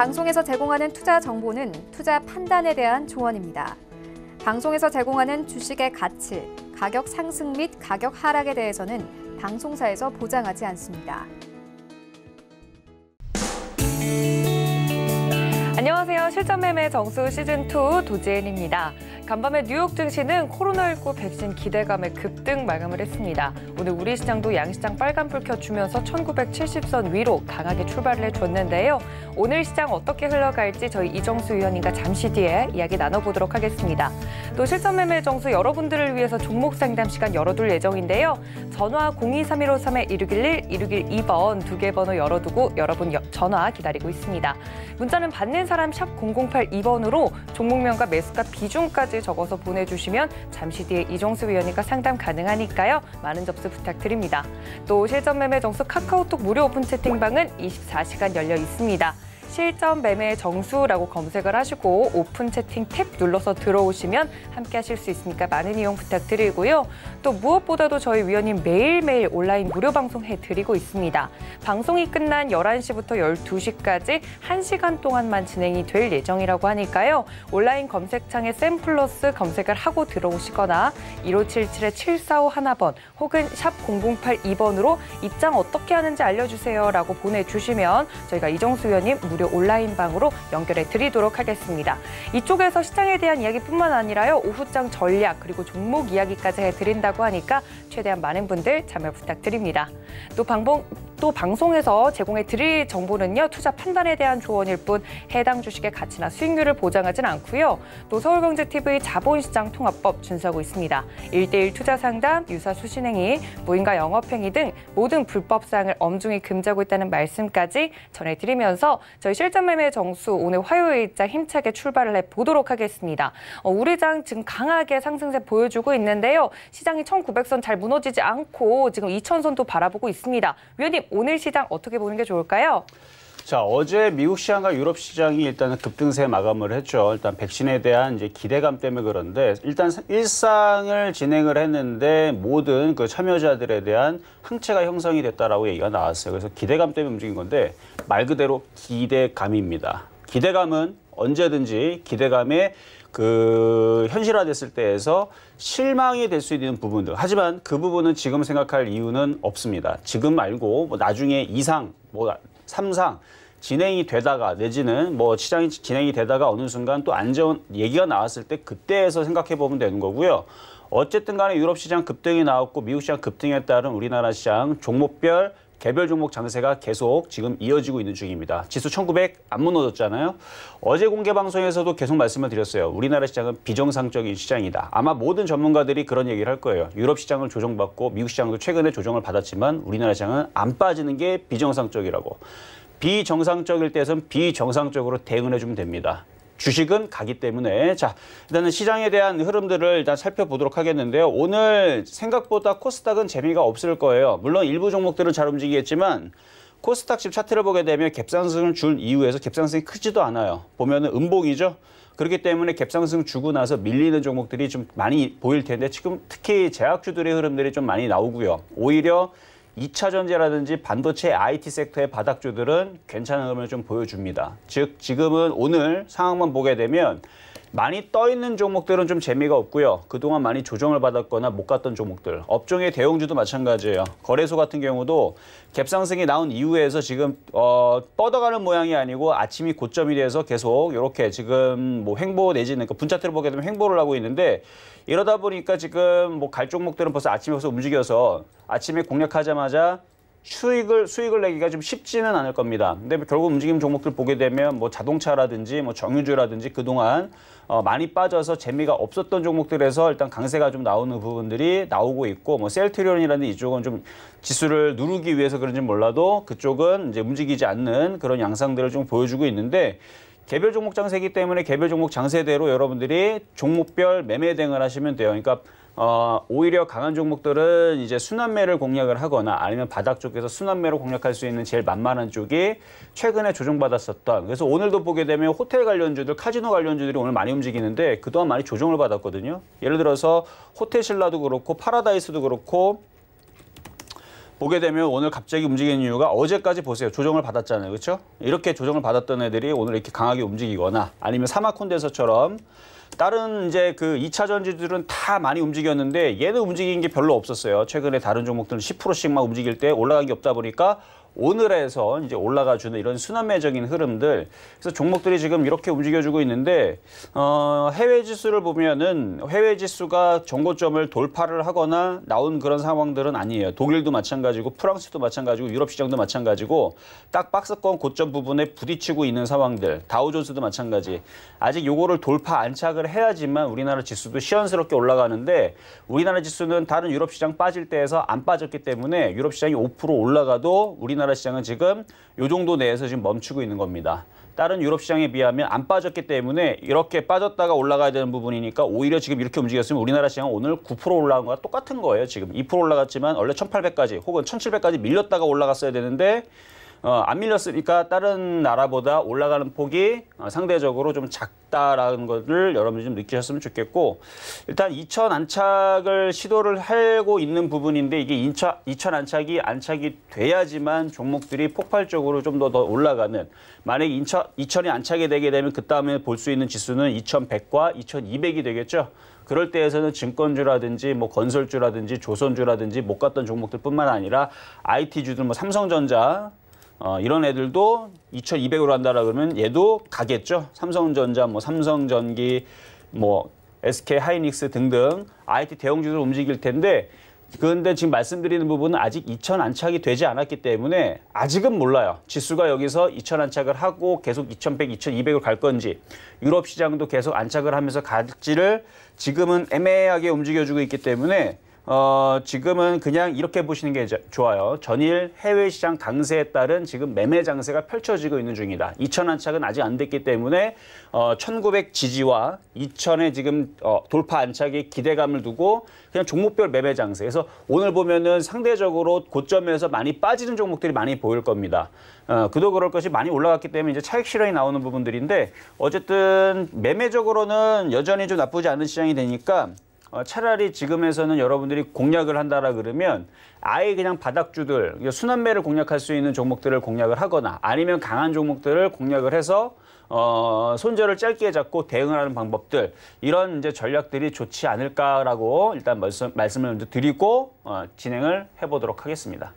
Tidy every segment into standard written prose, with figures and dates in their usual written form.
방송에서 제공하는 투자 정보는 투자 판단에 대한 조언입니다. 방송에서 제공하는 주식의 가치, 가격 상승 및 가격 하락에 대해서는 방송사에서 보장하지 않습니다. 안녕하세요. 실전매매 정수 시즌2 도지엔입니다. 간밤에 뉴욕 증시는 코로나19 백신 기대감에 급등 마감을 했습니다. 오늘 우리 시장도 양시장 빨간불 켜주면서 1970선 위로 강하게 출발을 해줬는데요. 오늘 시장 어떻게 흘러갈지 저희 이정수 위원님과 잠시 뒤에 이야기 나눠보도록 하겠습니다. 또 실전매매 정수 여러분들을 위해서 종목 상담 시간 열어둘 예정인데요. 전화 023153-1611, 1612번 두 개 번호 열어두고 여러분 전화 기다리고 있습니다. 문자는 받는 사람 샵 0082번으로 종목명과 매수가 비중까지 적어서 보내주시면 잠시 뒤에 이정수 위원님과 상담 가능하니까요. 많은 접수 부탁드립니다. 또 실전매매 정수 카카오톡 무료 오픈 채팅방은 24시간 열려 있습니다. 실전 매매 정수라고 검색을 하시고 오픈 채팅 탭 눌러서 들어오시면 함께 하실 수 있으니까 많은 이용 부탁드리고요. 또 무엇보다도 저희 위원님 매일매일 온라인 무료 방송 해드리고 있습니다. 방송이 끝난 11시부터 12시까지 1시간 동안만 진행이 될 예정이라고 하니까요. 온라인 검색창에 샘플러스 검색을 하고 들어오시거나 1577-7451번 혹은 샵 0082번으로 입장 어떻게 하는지 알려주세요 라고 보내주시면 저희가 이정수 위원님 무료 온라인 방으로 연결해 드리도록 하겠습니다. 이쪽에서 시장에 대한 이야기뿐만 아니라요. 오후장 전략 그리고 종목 이야기까지 해드린다고 하니까 최대한 많은 분들 참여 부탁드립니다. 또 방송에서 제공해 드릴 정보는요. 투자 판단에 대한 조언일 뿐 해당 주식의 가치나 수익률을 보장하진 않고요. 또 서울경제TV 자본시장 통합법 준수하고 있습니다. 1:1 투자 상담, 유사 수신행위, 무인가 영업행위 등 모든 불법 사항을 엄중히 금지하고 있다는 말씀까지 전해드리면서 저희 실전매매 정수 오늘 화요일장 힘차게 출발을 해보도록 하겠습니다. 우리 장 지금 강하게 상승세 보여주고 있는데요. 시장이 1900선 잘 무너지지 않고 지금 2000선도 바라보고 있습니다. 위원님, 오늘 시장 어떻게 보는 게 좋을까요? 자, 어제 미국 시장과 유럽 시장이 일단은 급등세 마감을 했죠. 일단 백신에 대한 이제 기대감 때문에 그런데 일단 일상을 진행을 했는데 모든 그 참여자들에 대한 항체가 형성이 됐다라고 얘기가 나왔어요. 그래서 기대감 때문에 움직인 건데 말 그대로 기대감입니다. 기대감은 언제든지 기대감에 현실화됐을 때에서 실망이 될 수 있는 부분들. 하지만 그 부분은 지금 생각할 이유는 없습니다. 지금 말고 나중에 2상, 3상 진행이 되다가 내지는 시장이 진행이 되다가 어느 순간 또 안 좋은 얘기가 나왔을 때 그때에서 생각해 보면 되는 거고요. 어쨌든 간에 유럽 시장 급등이 나왔고 미국 시장 급등에 따른 우리나라 시장 종목별 개별 종목 장세가 계속 지금 이어지고 있는 중입니다. 지수 1900 안 무너졌잖아요. 어제 공개 방송에서도 계속 말씀을 드렸어요. 우리나라 시장은 비정상적인 시장이다. 아마 모든 전문가들이 그런 얘기를 할 거예요. 유럽 시장을 조정받고 미국 시장도 최근에 조정을 받았지만 우리나라 시장은 안 빠지는 게 비정상적이라고. 비정상적일 때에선 비정상적으로 대응을 해주면 됩니다. 주식은 가기 때문에. 자, 일단은 시장에 대한 흐름들을 일단 살펴보도록 하겠는데요. 오늘 생각보다 코스닥은 재미가 없을 거예요. 물론 일부 종목들은 잘 움직이겠지만 코스닥 집 차트를 보게 되면 갭상승을 준 이후에서 갭상승이 크지도 않아요. 보면은 음봉이죠. 그렇기 때문에 갭상승 주고 나서 밀리는 종목들이 좀 많이 보일 텐데 지금 특히 제약주들의 흐름들이 좀 많이 나오고요. 오히려 2차 전지라든지 반도체 IT 섹터의 바닥주들은 괜찮은 흐름을 좀 보여줍니다. 즉 지금은 오늘 상황만 보게 되면 많이 떠있는 종목들은 좀 재미가 없고요. 그동안 많이 조정을 받았거나 못 갔던 종목들. 업종의 대형주도 마찬가지예요. 거래소 같은 경우도 갭상승이 나온 이후에서 지금 뻗어가는 모양이 아니고 아침이 고점이 돼서 계속 이렇게 지금 횡보 내지는 분차트를 보게 되면 횡보를 하고 있는데 이러다 보니까 지금 갈 종목들은 벌써 아침에 움직여서 아침에 공략하자마자 수익을 내기가 좀 쉽지는 않을 겁니다. 근데 결국 움직임 종목들 보게 되면 자동차라든지 정유주라든지 그동안 많이 빠져서 재미가 없었던 종목들에서 일단 강세가 좀 나오는 부분들이 나오고 있고 셀트리온이라든지 이쪽은 좀 지수를 누르기 위해서 그런지 몰라도 그쪽은 이제 움직이지 않는 그런 양상들을 좀 보여주고 있는데 개별 종목 장세이기 때문에 개별 종목 장세대로 여러분들이 종목별 매매 대응을 하시면 돼요. 그러니까 오히려 강한 종목들은 이제 순환매를 공략을 하거나 아니면 바닥 쪽에서 순환매로 공략할 수 있는 제일 만만한 쪽이 최근에 조정받았었던, 그래서 오늘도 보게 되면 호텔 관련주들, 카지노 관련주들이 오늘 많이 움직이는데 그동안 많이 조정을 받았거든요. 예를 들어서 호텔신라도 그렇고 파라다이스도 그렇고 보게 되면 오늘 갑자기 움직이는 이유가 어제까지 보세요. 조정을 받았잖아요. 그렇죠? 이렇게 조정을 받았던 애들이 오늘 이렇게 강하게 움직이거나 아니면 사마콘덴서처럼 다른 이제 그 2차 전지들은 다 많이 움직였는데 얘는 움직인 게 별로 없었어요. 최근에 다른 종목들은 10%씩만 움직일 때 올라간 게 없다 보니까 오늘에서 이제 올라가주는 이런 순환매적인 흐름들. 그래서 종목들이 지금 이렇게 움직여주고 있는데 해외 지수를 보면은 해외 지수가 정고점을 돌파를 하거나 나온 그런 상황들은 아니에요. 독일도 마찬가지고 프랑스도 마찬가지고 유럽 시장도 마찬가지고 딱 박스권 고점 부분에 부딪히고 있는 상황들. 다우존스도 마찬가지. 아직 요거를 돌파 안착을 해야지만 우리나라 지수도 시원스럽게 올라가는데 우리나라 지수는 다른 유럽 시장 빠질 때에서 안 빠졌기 때문에 유럽 시장이 5% 올라가도 우리나라 시장은 지금 요 정도 내에서 지금 멈추고 있는 겁니다. 다른 유럽 시장에 비하면 안 빠졌기 때문에 이렇게 빠졌다가 올라가야 되는 부분이니까 오히려 지금 이렇게 움직였으면 우리나라 시장은 오늘 9% 올라간 거와 똑같은 거예요. 지금 2% 올라갔지만 원래 1800까지 혹은 1700까지 밀렸다가 올라갔어야 되는데 안 밀렸으니까 다른 나라보다 올라가는 폭이 상대적으로 좀 작다라는 것을 여러분들이 좀 느끼셨으면 좋겠고 일단 2000 안착을 시도를 하고 있는 부분인데 이게 2000 안착이 돼야지만 종목들이 폭발적으로 좀 더 올라가는 만약에 2000이 안착이 되게 되면 그 다음에 볼 수 있는 지수는 2100과 2200이 되겠죠. 그럴 때에서는 증권주라든지 뭐 건설주라든지 조선주라든지 못 갔던 종목들뿐만 아니라 IT주들 뭐 삼성전자 이런 애들도 2200으로 한다라 그러면 얘도 가겠죠. 삼성전자, 뭐 삼성전기, 뭐 SK 하이닉스 등등 IT 대형주들 움직일 텐데 그런데 지금 말씀드리는 부분은 아직 2000 안착이 되지 않았기 때문에 아직은 몰라요. 지수가 여기서 2000 안착을 하고 계속 2100, 2200으로 갈 건지 유럽 시장도 계속 안착을 하면서 갈지를 지금은 애매하게 움직여주고 있기 때문에 지금은 그냥 이렇게 보시는 게 좋아요. 전일 해외 시장 강세에 따른 지금 매매 장세가 펼쳐지고 있는 중이다. 2000 안착은 아직 안 됐기 때문에 1900 지지와 2000의 지금 돌파 안착에 기대감을 두고 그냥 종목별 매매 장세. 그래서 오늘 보면은 상대적으로 고점에서 많이 빠지는 종목들이 많이 보일 겁니다. 그도 그럴 것이 많이 올라갔기 때문에 이제 차익 실현이 나오는 부분들인데 어쨌든 매매적으로는 여전히 좀 나쁘지 않은 시장이 되니까 차라리 지금에서는 여러분들이 공략을 한다라 그러면 아예 그냥 바닥주들, 순환매를 공략할 수 있는 종목들을 공략을 하거나 아니면 강한 종목들을 공략을 해서 손절을 짧게 잡고 대응을 하는 방법들 이런 이제 전략들이 좋지 않을까라고 일단 말씀을 드리고 진행을 해보도록 하겠습니다.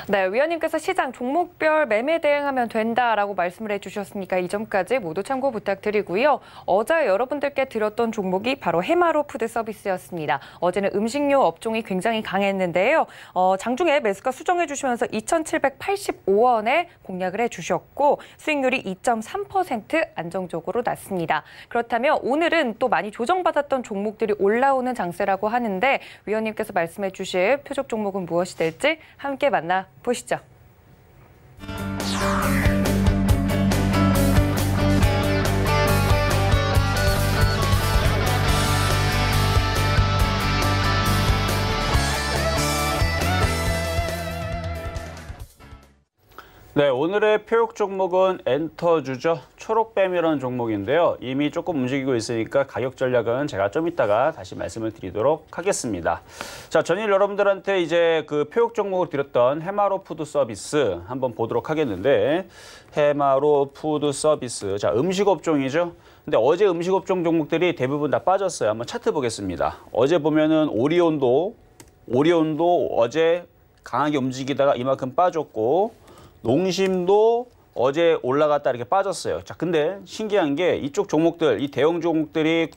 네, 위원님께서 시장 종목별 매매 대응하면 된다라고 말씀을 해주셨으니까 이 점까지 모두 참고 부탁드리고요. 어제 여러분들께 드렸던 종목이 바로 해마로 푸드 서비스였습니다. 어제는 음식료 업종이 굉장히 강했는데요. 장중에 매수가 수정해 주시면서 2,785원에 공략을 해주셨고 수익률이 2.3% 안정적으로 났습니다. 그렇다면 오늘은 또 많이 조정받았던 종목들이 올라오는 장세라고 하는데 위원님께서 말씀해 주실 표적 종목은 무엇이 될지 함께 만나보시죠. 네, 오늘의 표역 종목은 엔터주죠. 초록뱀이라는 종목인데요. 이미 조금 움직이고 있으니까 가격 전략은 제가 좀 이따가 다시 말씀을 드리도록 하겠습니다. 자, 전일 여러분들한테 이제 그 표역 종목을 드렸던 해마로 푸드 서비스 한번 보도록 하겠는데 해마로 푸드 서비스. 자, 음식업종이죠. 근데 어제 음식업종 종목들이 대부분 다 빠졌어요. 한번 차트 보겠습니다. 어제 보면은 오리온도 어제 강하게 움직이다가 이만큼 빠졌고 농심도 어제 올라갔다 이렇게 빠졌어요. 자, 근데 신기한 게 이쪽 종목들, 이 대형 종목들이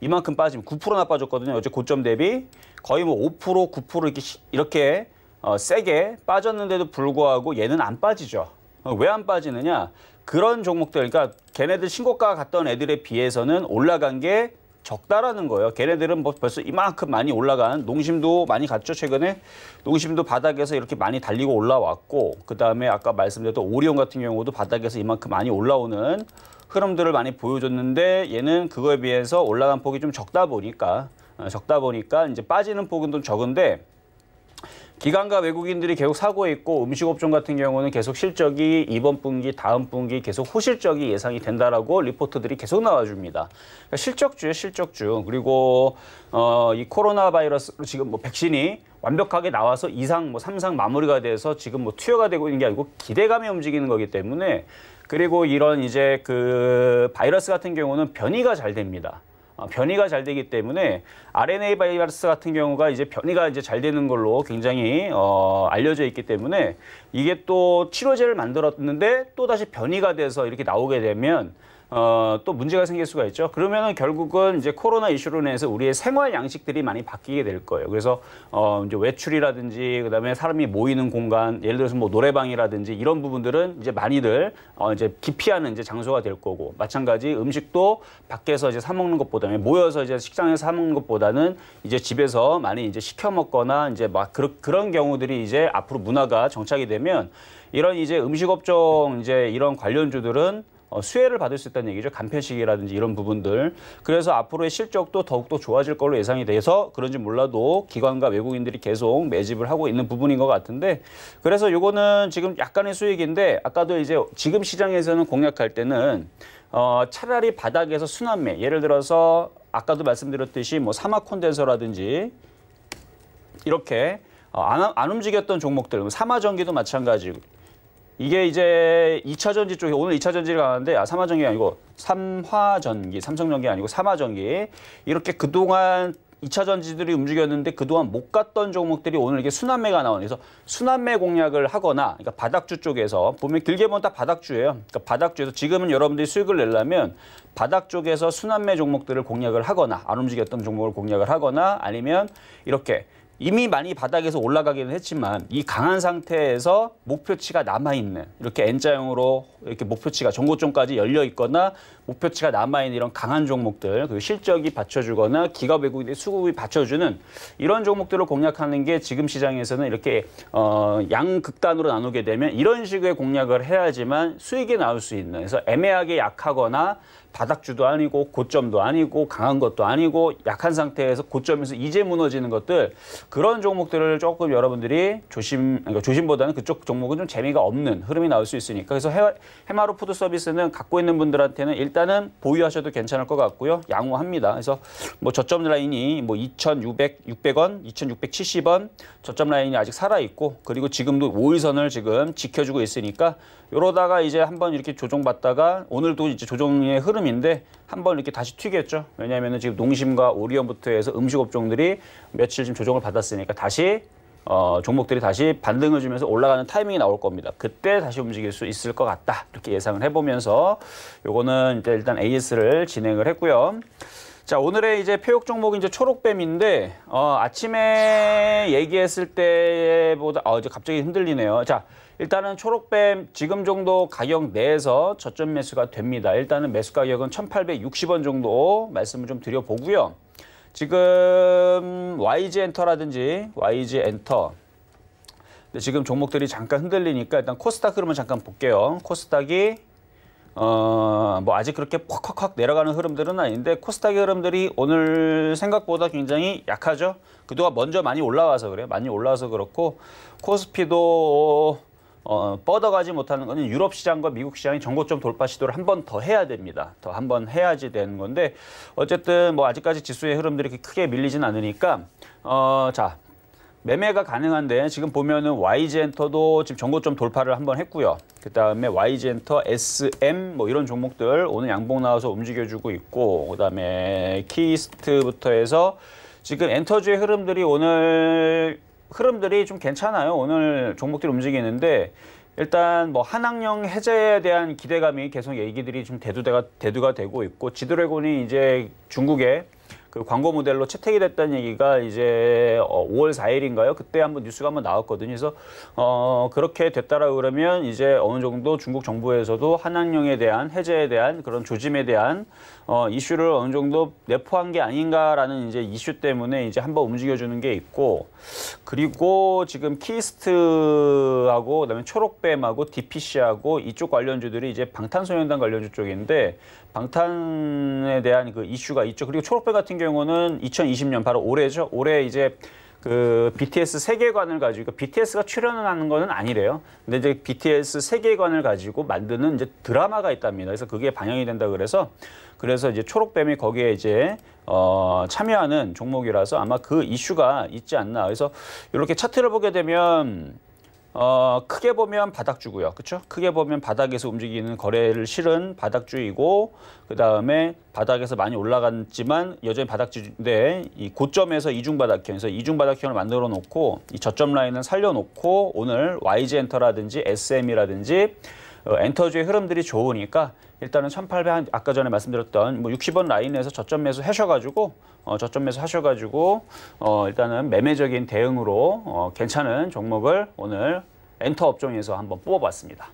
이만큼 빠지면 9%나 빠졌거든요. 어제 고점 대비 거의 뭐 5%, 9% 이렇게 세게 빠졌는데도 불구하고 얘는 안 빠지죠. 왜 안 빠지느냐? 그런 종목들, 그러니까 걔네들 신고가 갔던 애들에 비해서는 올라간 게 적다라는 거예요. 걔네들은 뭐 벌써 이만큼 많이 올라간 농심도 많이 갔죠. 최근에 농심도 바닥에서 이렇게 많이 달리고 올라왔고 그다음에 아까 말씀드렸던 오리온 같은 경우도 바닥에서 이만큼 많이 올라오는 흐름들을 많이 보여줬는데 얘는 그거에 비해서 올라간 폭이 좀 적다 보니까 이제 빠지는 폭은 좀 적은데 기관과 외국인들이 계속 사고 있고 음식업종 같은 경우는 계속 실적이 이번 분기, 다음 분기 계속 호실적이 예상이 된다라고 리포트들이 계속 나와줍니다. 그러니까 실적주예요, 실적주. 그리고 이 코로나 바이러스로 지금 뭐 백신이 완벽하게 나와서 2상, 뭐 3상 마무리가 돼서 지금 뭐 투여가 되고 있는 게 아니고 기대감에 움직이는 거기 때문에 그리고 이런 이제 그 바이러스 같은 경우는 변이가 잘 됩니다. 변이가 잘 되기 때문에 RNA 바이러스 같은 경우가 이제 변이가 이제 잘 되는 걸로 굉장히 알려져 있기 때문에 이게 또 치료제를 만들었는데 또 다시 변이가 돼서 이렇게 나오게 되면 또 문제가 생길 수가 있죠. 그러면은 결국은 이제 코로나 이슈로 인해서 우리의 생활 양식들이 많이 바뀌게 될 거예요. 그래서 이제 외출이라든지 그다음에 사람이 모이는 공간, 예를 들어서 뭐 노래방이라든지 이런 부분들은 이제 많이들 이제 기피하는 이제 장소가 될 거고, 마찬가지 음식도 밖에서 이제 사 먹는 것보다는 모여서 이제 식당에서 사 먹는 것보다는 이제 집에서 많이 이제 시켜 먹거나 이제 막 그런 경우들이 이제 앞으로 문화가 정착이 되면 이런 이제 음식업종 이제 이런 관련주들은 수혜를 받을 수 있다는 얘기죠. 간편식이라든지 이런 부분들. 그래서 앞으로의 실적도 더욱더 좋아질 걸로 예상이 돼서 그런지 몰라도 기관과 외국인들이 계속 매집을 하고 있는 부분인 것 같은데, 그래서 요거는 지금 약간의 수익인데 아까도 이제 지금 시장에서는 공략할 때는 차라리 바닥에서 순환매, 예를 들어서 아까도 말씀드렸듯이 뭐 사막 콘덴서라든지 이렇게 안 움직였던 종목들, 삼화전기도 마찬가지고, 이게 이제 2차전지 쪽에 오늘 2차전지를 가는데 삼화전기가 아니고 삼화전기, 삼성전기 아니고 삼화전기, 이렇게 그동안 2차전지들이 움직였는데 그동안 못 갔던 종목들이 오늘 이게 순환매가 나오는, 그래서 순환매 공략을 하거나, 그러니까 바닥주 쪽에서 보면 길게 보면 다 바닥주예요. 그러니까 바닥주에서 지금은 여러분들이 수익을 내려면 바닥 쪽에서 순환매 종목들을 공략을 하거나, 안 움직였던 종목을 공략을 하거나, 아니면 이렇게 이미 많이 바닥에서 올라가기는 했지만 이 강한 상태에서 목표치가 남아있는, 이렇게 N자형으로 이렇게 목표치가 전고점까지 열려 있거나 목표치가 남아있는 이런 강한 종목들, 그리고 실적이 받쳐주거나 기업 외국인의 수급이 받쳐주는 이런 종목들을 공략하는 게 지금 시장에서는 이렇게 양극단으로 나누게 되면 이런 식의 공략을 해야지만 수익이 나올 수 있는, 그래서 애매하게 약하거나 바닥주도 아니고 고점도 아니고 강한 것도 아니고 약한 상태에서 고점에서 이제 무너지는 것들, 그런 종목들을 조금 여러분들이 그러니까 조심보다는 그쪽 종목은 좀 재미가 없는 흐름이 나올 수 있으니까, 그래서 해마루 푸드 서비스는 갖고 있는 분들한테는 일단은 보유하셔도 괜찮을 것 같고요. 양호합니다. 그래서 뭐 저점 라인이 뭐 2,600원, 2,670원 저점 라인이 아직 살아있고, 그리고 지금도 5일선을 지금 지켜주고 있으니까 이러다가 이제 한번 이렇게 조정받다가, 오늘도 이제 조정의 흐름인데 한번 이렇게 다시 튀겠죠. 왜냐하면 지금 농심과 오리온부터 해서 음식업종들이 며칠 지금 조정을 받았으니까 다시 종목들이 다시 반등을 주면서 올라가는 타이밍이 나올 겁니다. 그때 다시 움직일 수 있을 것 같다, 이렇게 예상을 해보면서 요거는 일단 AS를 진행을 했고요. 자, 오늘의 이제 표역 종목이 이제 초록뱀인데 아침에 얘기했을 때보다 이제 갑자기 흔들리네요. 자, 일단은 초록뱀 지금 정도 가격 내에서 저점 매수가 됩니다. 일단은 매수 가격은 1,860원 정도 말씀을 좀 드려보고요. 지금 YG엔터라든지 YG엔터, 지금 종목들이 잠깐 흔들리니까 일단 코스닥 흐름을 잠깐 볼게요. 코스닥이 뭐 아직 그렇게 콱콱콱 내려가는 흐름들은 아닌데 코스닥의 흐름들이 오늘 생각보다 굉장히 약하죠. 그동안 먼저 많이 올라와서 그래요. 많이 올라와서 그렇고, 코스피도 뻗어가지 못하는 거는 유럽 시장과 미국 시장이 전고점 돌파 시도를 한 번 더 해야 됩니다. 더 한 번 해야지 되는 건데, 어쨌든 뭐 아직까지 지수의 흐름들이 그렇게 크게 밀리진 않으니까 자, 매매가 가능한데 지금 보면은 YG엔터도 지금 전고점 돌파를 한번 했고요. 그 다음에 YG엔터, SM 뭐 이런 종목들 오늘 양봉 나와서 움직여주고 있고, 그 다음에 키스트부터 해서 지금 엔터주의 흐름들이 오늘 흐름들이 좀 괜찮아요. 오늘 종목들이 움직이는데, 일단 뭐 한학령 해제에 대한 기대감이 계속 얘기들이 좀 대두가 되고 있고, 지드래곤이 이제 중국에 그 광고 모델로 채택이 됐다는 얘기가 이제 5월 4일인가요? 그때 한번 뉴스가 한번 나왔거든요. 그래서 그렇게 됐다라 그러면 이제 어느 정도 중국 정부에서도 한학령에 대한 해제에 대한 그런 조짐에 대한 이슈를 어느 정도 내포한 게 아닌가라는 이제 이슈 때문에 이제 한번 움직여주는 게 있고, 그리고 지금 키스트하고 그다음에 초록뱀하고 DPC하고 이쪽 관련주들이 이제 방탄소년단 관련주 쪽인데, 방탄에 대한 그 이슈가 있죠. 그리고 초록뱀 같은 경우는 2020년 바로 올해죠. 올해 이제 그 BTS 세계관을 가지고 BTS가 출연을 하는 거는 아니래요. 근데 이제 BTS 세계관을 가지고 만드는 이제 드라마가 있답니다. 그래서 그게 방영이 된다 그래서 이제 초록뱀이 거기에 이제 참여하는 종목이라서 아마 그 이슈가 있지 않나. 그래서 이렇게 차트를 보게 되면 크게 보면 바닥주고요. 그렇죠? 크게 보면 바닥에서 움직이는 거래를 실은 바닥주이고 그다음에 바닥에서 많이 올라갔지만 여전히 바닥주인데 이 고점에서 이중바닥형에서 이중바닥형을 만들어 놓고 이 저점 라인은 살려 놓고 오늘 YG 엔터라든지 SM이라든지 엔터주의 흐름들이 좋으니까 일단은 1800 아까 전에 말씀드렸던 뭐 60원 라인에서 저점 매수 하셔가지고 일단은 매매적인 대응으로 괜찮은 종목을 오늘 엔터 업종에서 한번 뽑아봤습니다.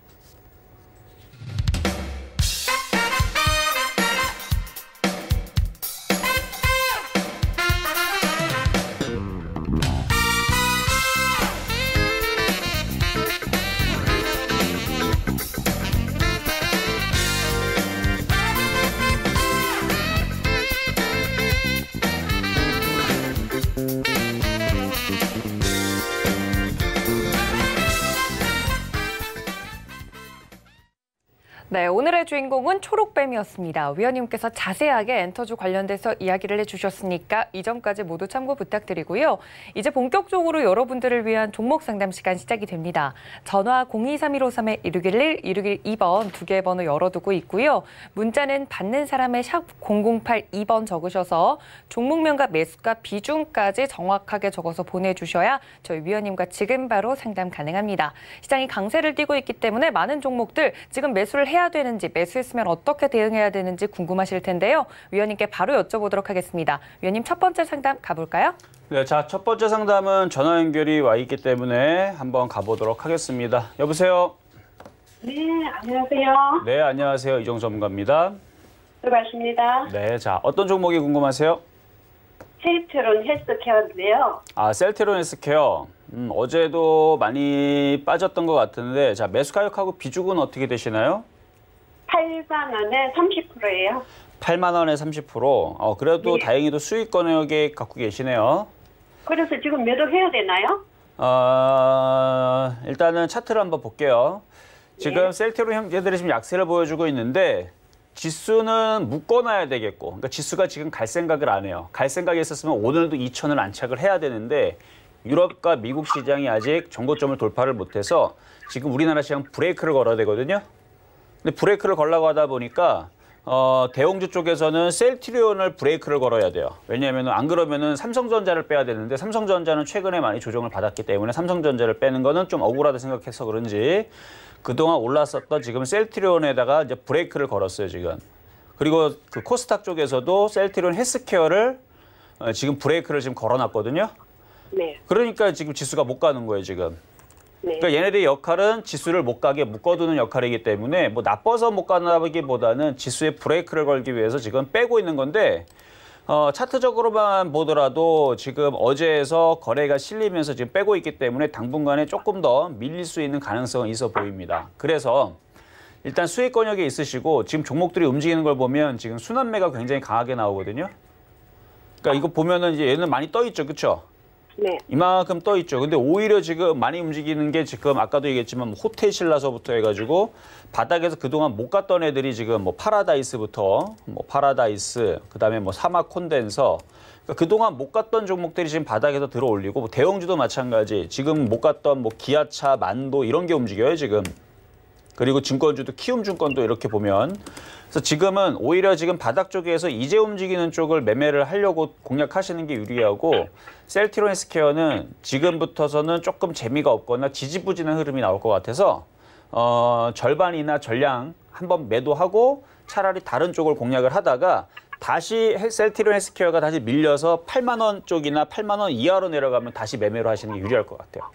네, 오늘의 주인공은 초록뱀이었습니다. 위원님께서 자세하게 엔터주 관련돼서 이야기를 해주셨으니까 이 점까지 모두 참고 부탁드리고요. 이제 본격적으로 여러분들을 위한 종목 상담 시간 시작이 됩니다. 전화 023153-1611, 1612번 두 개의 번호 열어두고 있고요. 문자는 받는 사람의 샵 0082번 적으셔서 종목명과 매수가 비중까지 정확하게 적어서 보내주셔야 저희 위원님과 지금 바로 상담 가능합니다. 시장이 강세를 띠고 있기 때문에 많은 종목들 지금 매수를 해야 되는지 매수했으면 어떻게 대응해야 되는지 궁금하실 텐데요. 위원님께 바로 여쭤보도록 하겠습니다. 위원님 첫 번째 상담 가볼까요? 네, 자, 첫 번째 상담은 전화 연결이 와 있기 때문에 한번 가보도록 하겠습니다. 여보세요? 네, 안녕하세요. 네, 안녕하세요. 이종 전문가입니다. 반갑습니다. 네, 자, 어떤 종목이 궁금하세요? 셀트론 헬스케어인데요. 아, 셀트론 헬스케어. 어제도 많이 빠졌던 것 같은데, 자, 매수 가격하고 비중은 어떻게 되시나요? 8만 원에 30%예요. 8만 원에 30%. 그래도 네. 다행히도 수익 권역에 갖고 계시네요. 그래서 지금 매도해야 되나요? 일단은 차트를 한번 볼게요. 지금 네. 셀트론 형제들이 지금 약세를 보여주고 있는데 지수는 묶어놔야 되겠고, 그러니까 지수가 지금 갈 생각을 안 해요. 갈 생각이 있었으면 오늘도 2,000을 안착을 해야 되는데 유럽과 미국 시장이 아직 정고점을 돌파를 못해서 지금 우리나라 시장 브레이크를 걸어야 되거든요. 근데 브레이크를 걸려고 하다 보니까 대형주 쪽에서는 셀트리온을 브레이크를 걸어야 돼요. 왜냐하면 안 그러면은 삼성전자를 빼야 되는데 삼성전자는 최근에 많이 조정을 받았기 때문에 삼성전자를 빼는 거는 좀 억울하다 생각해서 그런지 그동안 올랐었던 지금 셀트리온에다가 이제 브레이크를 걸었어요, 지금. 그리고 그 코스닥 쪽에서도 셀트리온 헬스케어를 지금 브레이크를 지금 걸어놨거든요. 네. 그러니까 지금 지수가 못 가는 거예요, 지금. 네. 그러니까 얘네들의 역할은 지수를 못 가게 묶어두는 역할이기 때문에 뭐 나빠서 못 가나보기보다는 지수에 브레이크를 걸기 위해서 지금 빼고 있는 건데 차트적으로만 보더라도 지금 어제에서 거래가 실리면서 지금 빼고 있기 때문에 당분간에 조금 더 밀릴 수 있는 가능성은 있어 보입니다. 그래서 일단 수익 권역에 있으시고 지금 종목들이 움직이는 걸 보면 지금 순환매가 굉장히 강하게 나오거든요. 그러니까 이거 보면은 이제 얘는 많이 떠 있죠, 그렇죠? 네. 이만큼 떠 있죠. 근데 오히려 지금 많이 움직이는 게 지금 아까도 얘기했지만 호텔 신라서부터 해가지고 바닥에서 그동안 못 갔던 애들이 지금 뭐 파라다이스부터 뭐 파라다이스 그다음에 뭐 사막 콘덴서 그러니까 그동안 못 갔던 종목들이 지금 바닥에서 들어 올리고 뭐 대형주도 마찬가지 지금 못 갔던 뭐 기아차 만도 이런 게 움직여요 지금. 그리고 증권주도 키움증권도 이렇게 보면 그래서 지금은 오히려 지금 바닥 쪽에서 이제 움직이는 쪽을 매매를 하려고 공략하시는 게 유리하고 셀트리온 헬스케어는 지금부터서는 조금 재미가 없거나 지지부진한 흐름이 나올 것 같아서 절반이나 전량 한번 매도하고 차라리 다른 쪽을 공략을 하다가 다시 셀트리온 헬스케어가 다시 밀려서 8만 원 쪽이나 8만 원 이하로 내려가면 다시 매매로 하시는 게 유리할 것 같아요.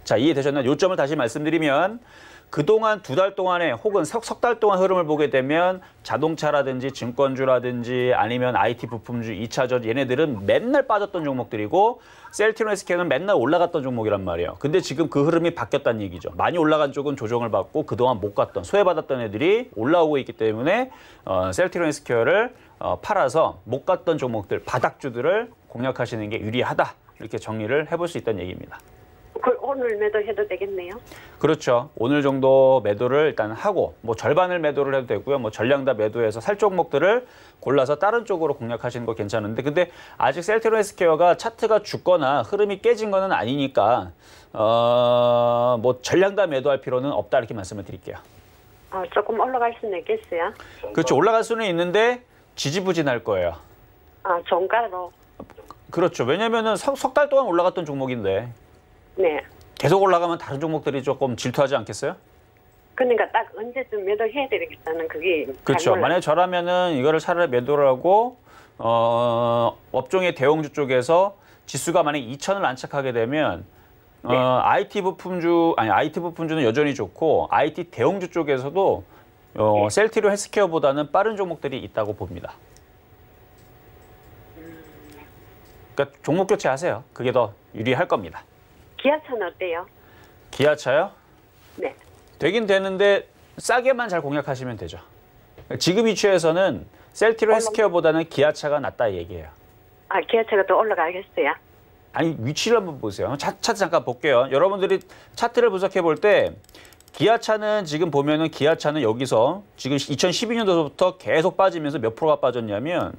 자, 이해되셨나요? 요점을 다시 말씀드리면 그동안 두 달 동안에 혹은 석 달 동안 흐름을 보게 되면 자동차라든지 증권주라든지 아니면 IT 부품주, 2차전 얘네들은 맨날 빠졌던 종목들이고 셀트리온 헬스케어는 맨날 올라갔던 종목이란 말이에요. 근데 지금 그 흐름이 바뀌었다는 얘기죠. 많이 올라간 쪽은 조정을 받고 그동안 못 갔던, 소외받았던 애들이 올라오고 있기 때문에 셀트리온 헬스케어를 팔아서 못 갔던 종목들, 바닥주들을 공략하시는 게 유리하다. 이렇게 정리를 해볼 수 있다는 얘기입니다. 오늘 매도해도 되겠네요. 그렇죠. 오늘 정도 매도를 일단 하고 뭐 절반을 매도를 해도 되고요. 뭐 전량 다 매도해서 살 종목들을 골라서 다른 쪽으로 공략하시는 거 괜찮은데 근데 아직 셀트리온 헬스케어가 차트가 죽거나 흐름이 깨진 거는 아니니까 뭐 전량 다 매도할 필요는 없다 이렇게 말씀을 드릴게요. 조금 올라갈 수는 있겠어요? 그렇죠. 올라갈 수는 있는데 지지부진할 거예요. 종가로. 그렇죠. 왜냐면은 석 달 동안 올라갔던 종목인데 네. 계속 올라가면 다른 종목들이 조금 질투하지 않겠어요? 그러니까 딱 언제쯤 매도해야 되겠다는 그게. 그렇죠. 만약에 저라면은 이거를 차라리 매도를 하고 업종의 대형주 쪽에서 지수가 만약에 2,000을 안착하게 되면 네. IT 부품주는 여전히 좋고 IT 대형주 쪽에서도 네. 셀트리온 헬스케어보다는 빠른 종목들이 있다고 봅니다. 그러니까 종목 교체하세요. 그게 더 유리할 겁니다. 기아차는 어때요? 기아차요? 네. 되긴 되는데 싸게만 잘 공략하시면 되죠. 지금 위치에서는 셀트리온 헬스케어보다는 기아차가 낫다 이 얘기예요. 기아차가 또 올라가겠어요? 아니 위치를 한번 보세요. 차트 잠깐 볼게요. 여러분들이 차트를 분석해 볼 때 기아차는 지금 보면은 기아차는 여기서 지금 2012년도부터 계속 빠지면서 몇 프로가 빠졌냐면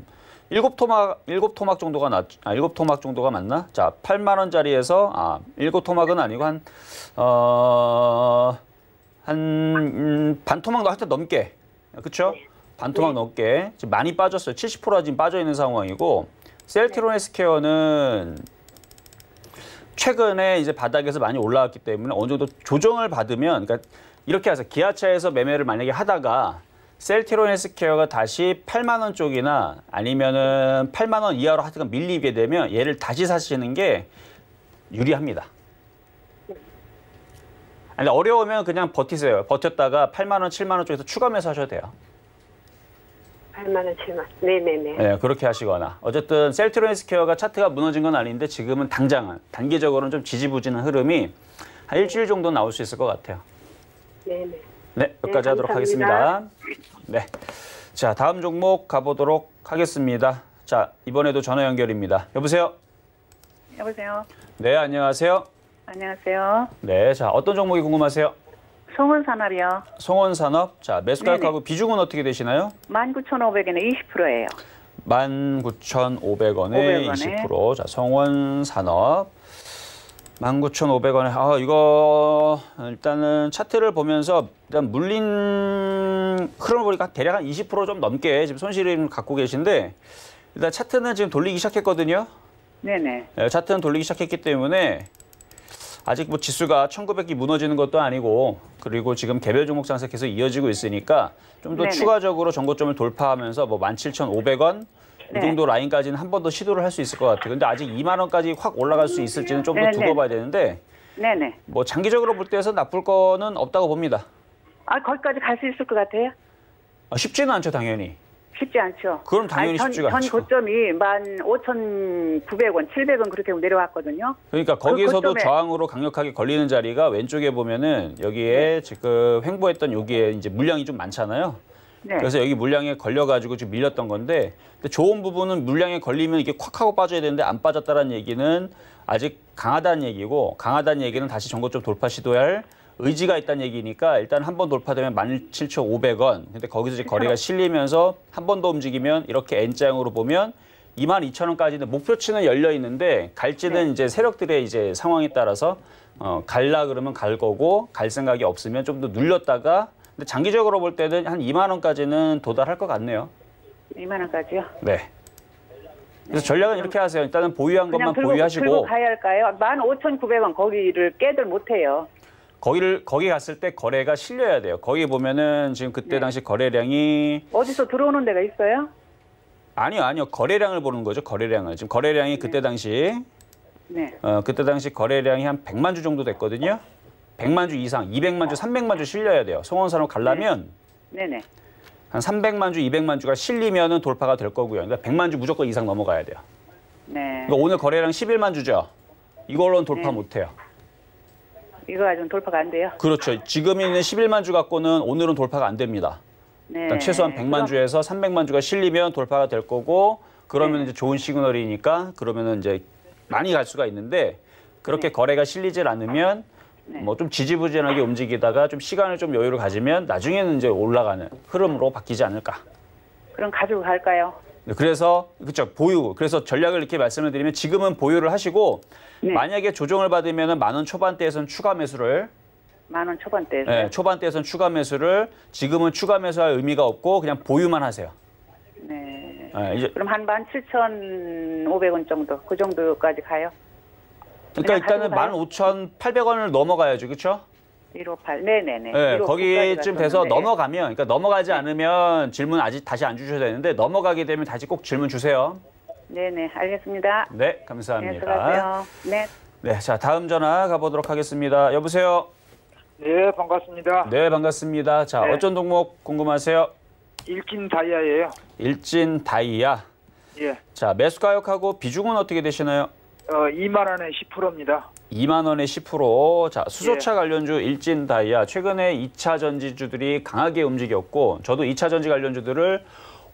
7토막 정도가 7토막 정도가 맞나? 자, 8만 원짜리에서 7토막은 아니고 한 반토막도 하여튼 넘게. 그렇죠? 네. 반토막 넘게. 지금 많이 빠졌어요. 70%가 지금 빠져 있는 상황이고 셀트리온 헬스케어는 최근에 이제 바닥에서 많이 올라왔기 때문에 어느 정도 조정을 받으면 그러니까 이렇게 하세요. 기아차에서 매매를 만약에 하다가 셀트리온 헬스케어가 다시 8만 원 쪽이나 아니면은 8만 원 이하로 하여튼 밀리게 되면 얘를 다시 사시는 게 유리합니다. 아니, 어려우면 그냥 버티세요. 버텼다가 8만 원, 7만 원 쪽에서 추가 매수하셔도 돼요. 8만 원, 7만 원. 네네네. 네, 그렇게 하시거나. 어쨌든 셀트리온 헬스케어가 차트가 무너진 건 아닌데 지금은 당장은 단기적으로는 좀 지지부진한 흐름이 한 일주일 정도 나올 수 있을 것 같아요. 네네. 네, 여기까지 하도록 하겠습니다. 네. 자, 다음 종목 가보도록 하겠습니다. 자, 이번에도 전화 연결입니다. 여보세요? 여보세요. 네, 안녕하세요. 안녕하세요. 네, 자, 어떤 종목이 궁금하세요? 송원산업이요. 송원산업. 자, 매수 가격하고 비중은 어떻게 되시나요? 19,500원에 20%예요. 19,500원에 20%. 자, 송원산업. 19,500원에. 이거 일단은 차트를 보면서 일단 물린 흐름을 보니까 대략 한 20% 좀 넘게 지금 손실을 갖고 계신데 일단 차트는 지금 돌리기 시작했거든요. 네네. 네, 차트는 돌리기 시작했기 때문에 아직 뭐 지수가 1900이 무너지는 것도 아니고 그리고 지금 개별 종목 장세 계속 이어지고 있으니까 좀 더 추가적으로 전고점을 돌파하면서 뭐 17,500원 이 정도 라인까지는 한 번 더 시도를 할 수 있을 것 같아요. 근데 아직 2만 원까지 확 올라갈 수 있을지는 좀 더 두고 봐야 되는데 네네. 뭐 장기적으로 볼 때에서 나쁠 거는 없다고 봅니다. 거기까지 갈 수 있을 것 같아요? 쉽지는 않죠, 당연히. 쉽지 않죠. 그럼 당연히 쉽지가 않죠. 전 고점이 15,900원, 700원 그렇게 내려왔거든요. 그러니까 거기서도 고점에... 저항으로 강력하게 걸리는 자리가 왼쪽에 보면은 여기에 지금 횡보했던 여기에 이제 물량이 좀 많잖아요. 네. 그래서 여기 물량에 걸려가지고 지금 밀렸던 건데 근데 좋은 부분은 물량에 걸리면 이게 콱 하고 빠져야 되는데 안 빠졌다는 얘기는 아직 강하다는 얘기고 강하다는 얘기는 다시 전고점 돌파 시도할 의지가 있다는 얘기니까 일단 한 번 돌파되면 17,500원. 근데 거기서 이제 거래가 실리면서 한 번 더 움직이면 이렇게 N자형으로 보면 22,000원까지는 목표치는 열려 있는데 갈지는 이제 세력들의 이제 상황에 따라서 갈라 그러면 갈 거고 갈 생각이 없으면 좀 더 눌렸다가 근데 장기적으로 볼 때는 한 2만 원까지는 도달할 것 같네요. 2만 원까지요? 네. 그래서 전략은 이렇게 하세요. 일단은 보유한 것만 보유하시고. 들고 가야 할까요? 15,900원 거기를 깨들 못해요. 거기 갔을 때 거래가 실려야 돼요. 거기 보면은 지금 그때 당시 거래량이 어디서 들어오는 데가 있어요? 아니요. 거래량을 보는 거죠. 거래량을. 지금 거래량이 그때 당시 그때 당시 거래량이 한 100만 주 정도 됐거든요. 100만 주 이상, 200만 주, 300만 주 실려야 돼요. 송원산업 가려면 네네. 한 300만 주, 200만 주가 실리면은 돌파가 될 거고요. 그러니까 100만 주 무조건 이상 넘어가야 돼요. 네. 그러니까 오늘 거래량 11만 주죠. 이걸로는 돌파 못 해요. 이거 가지고는 돌파가 안 돼요? 그렇죠. 지금 있는 11만 주 갖고는 오늘은 돌파가 안 됩니다. 네. 일단 최소한 100만 주에서 300만 주가 실리면 돌파가 될 거고 그러면 이제 좋은 시그널이니까 그러면은 이제 많이 갈 수가 있는데 그렇게 거래가 실리질 않으면 뭐 좀 지지부진하게 움직이다가 좀 시간을 좀 여유를 가지면 나중에는 이제 올라가는 흐름으로 바뀌지 않을까. 그럼 가지고 갈까요? 그래서 그렇죠, 보유. 그래서 전략을 이렇게 말씀을 드리면 지금은 보유를 하시고 네. 만약에 조정을 받으면은 10,000원 초반대에선 추가 매수를 10,000원 초반대에서. 네, 초반대에선 추가 매수를 지금은 추가 매수할 의미가 없고 그냥 보유만 하세요. 네. 네, 이제 그럼 한 17,500원 정도, 그 정도까지 가요? 그러니까 그냥 일단은 가지고 15,800원을 넘어가야죠, 그렇죠? 158. 네네네. 네, 159 거기쯤 까지 돼서 갔었는데. 넘어가면, 그러니까 넘어가지 않으면 질문 아직 다시 안 주셔도 되는데 넘어가게 되면 다시 꼭 질문 주세요. 네네, 알겠습니다. 네, 네, 감사합니다. 수고하세요. 네. 네, 자 다음 전화 가보도록 하겠습니다. 여보세요. 네, 반갑습니다. 네, 반갑습니다. 자, 네. 어떤 종목 궁금하세요? 일진 다이아예요. 일진 다이아. 예. 자, 매수 가격하고 비중은 어떻게 되시나요? 2만 원에 10%입니다. 2만 원에 10%. 자, 수소차 관련주 일진 다이아. 최근에 2차 전지주들이 강하게 움직였고 저도 2차 전지 관련주들을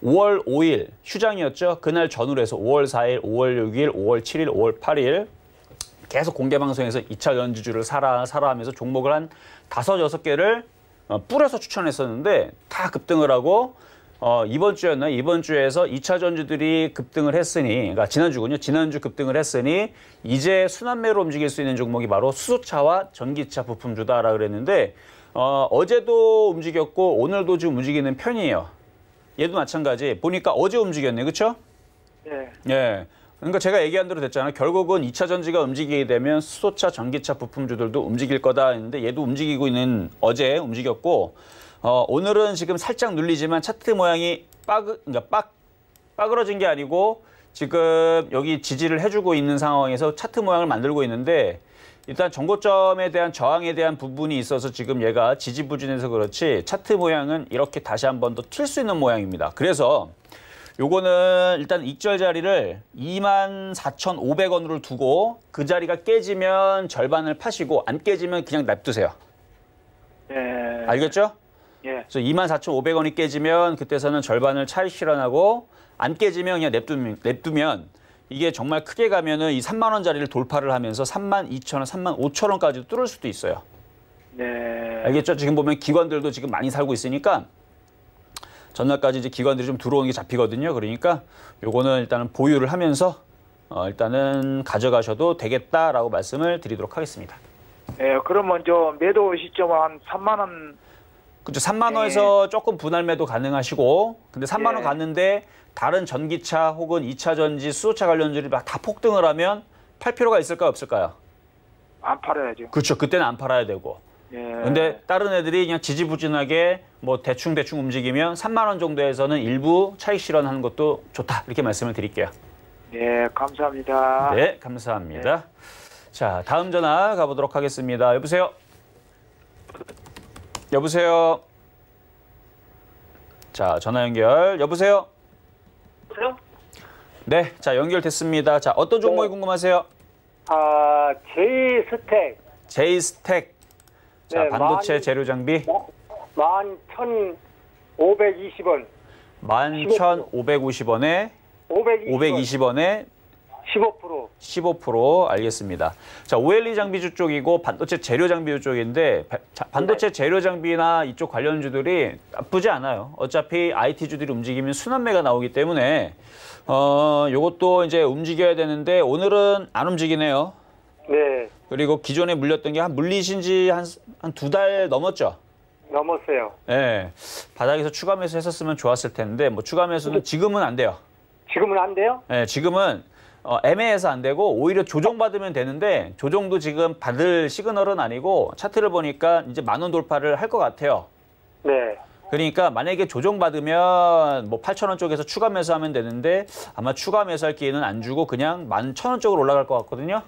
5월 5일 휴장이었죠. 그날 전후로 해서 5월 4일, 5월 6일, 5월 7일, 5월 8일 계속 공개 방송에서 2차 전지주를 사라 하면서 종목을 한 5, 6개를 뿌려서 추천했었는데 다 급등을 하고 이번 주였나요? 이번 주에서 2차 전지들이 급등을 했으니, 그러니까 지난주군요. 지난주 급등을 했으니 이제 순환매로 움직일 수 있는 종목이 바로 수소차와 전기차 부품주다라고 그랬는데 어제도 움직였고 오늘도 지금 움직이는 편이에요. 얘도 마찬가지. 보니까 어제 움직였네, 그렇죠? 예. 예. 그러니까 제가 얘기한 대로 됐잖아요. 결국은 2차 전지가 움직이게 되면 수소차, 전기차 부품주들도 움직일 거다 했는데 얘도 움직이고 있는 어제 움직였고 오늘은 지금 살짝 눌리지만 차트 모양이 빠그러진 게 아니고 지금 여기 지지를 해주고 있는 상황에서 차트 모양을 만들고 있는데 일단 정고점에 대한 저항에 대한 부분이 있어서 지금 얘가 지지부진해서 그렇지 차트 모양은 이렇게 다시 한 번 더 튈 수 있는 모양입니다. 그래서 요거는 일단 익절 자리를 24,500원으로 두고 그 자리가 깨지면 절반을 파시고 안 깨지면 그냥 냅두세요. 예. 알겠죠? 예. 그래서 24,500원이 깨지면 그때서는 절반을 차익 실현하고 안 깨지면 그냥 냅두면 이게 정말 크게 가면은 이 3만 원짜리를 돌파를 하면서 32,000원, 35,000원까지도 뚫을 수도 있어요. 네. 알겠죠? 지금 보면 기관들도 지금 많이 살고 있으니까 전날까지 이제 기관들이 좀 들어오는 게 잡히거든요. 그러니까 요거는 일단은 보유를 하면서 일단은 가져가셔도 되겠다라고 말씀을 드리도록 하겠습니다. 예, 그러면 저 매도 시점 한 3만 원. 그렇죠. 3만 원에서 조금 분할 매도 가능하시고 근데 3만 원 갔는데 다른 전기차 혹은 2차 전지, 수소차 관련주들이 막 다 폭등을 하면 팔 필요가 있을까요, 없을까요? 안 팔아야죠. 그렇죠. 그때는 안 팔아야 되고. 예. 근데 다른 애들이 그냥 지지부진하게 뭐 대충 움직이면 3만 원 정도에서는 일부 차익 실현하는 것도 좋다. 이렇게 말씀을 드릴게요. 네, 감사합니다. 네, 감사합니다. 자, 다음 전화 가보도록 하겠습니다. 여보세요? 여보세요? 자, 전화 연결. 여보세요? 네, 자, 연결됐습니다. 자, 어떤 종목이 궁금하세요? 제이스택. 제이스택. 자, 네, 반도체 재료 장비 11,520원. 11,550원에 520원에 15%. 15% 알겠습니다. 자, OLED 장비주 쪽이고 반도체 재료 장비주 쪽인데 반도체 재료 장비나 이쪽 관련주들이 나쁘지 않아요. 어차피 IT주들이 움직이면 순환매가 나오기 때문에 요것도 이제 움직여야 되는데 오늘은 안 움직이네요. 네, 그리고 기존에 물렸던 게 물리신 지 한 2달 넘었죠? 넘었어요. 예. 바닥에서 추가 매수 했었으면 좋았을 텐데 뭐 추가 매수는 지금은 안 돼요. 지금은 안 돼요? 예, 지금은 애매해서 안 되고 오히려 조정받으면 되는데 조정도 지금 받을 시그널은 아니고 차트를 보니까 이제 10,000원 돌파를 할 것 같아요. 네. 그러니까 만약에 조정받으면 뭐 8,000원 쪽에서 추가 매수하면 되는데 아마 추가 매수할 기회는 안 주고 그냥 11,000원 쪽으로 올라갈 것 같거든요.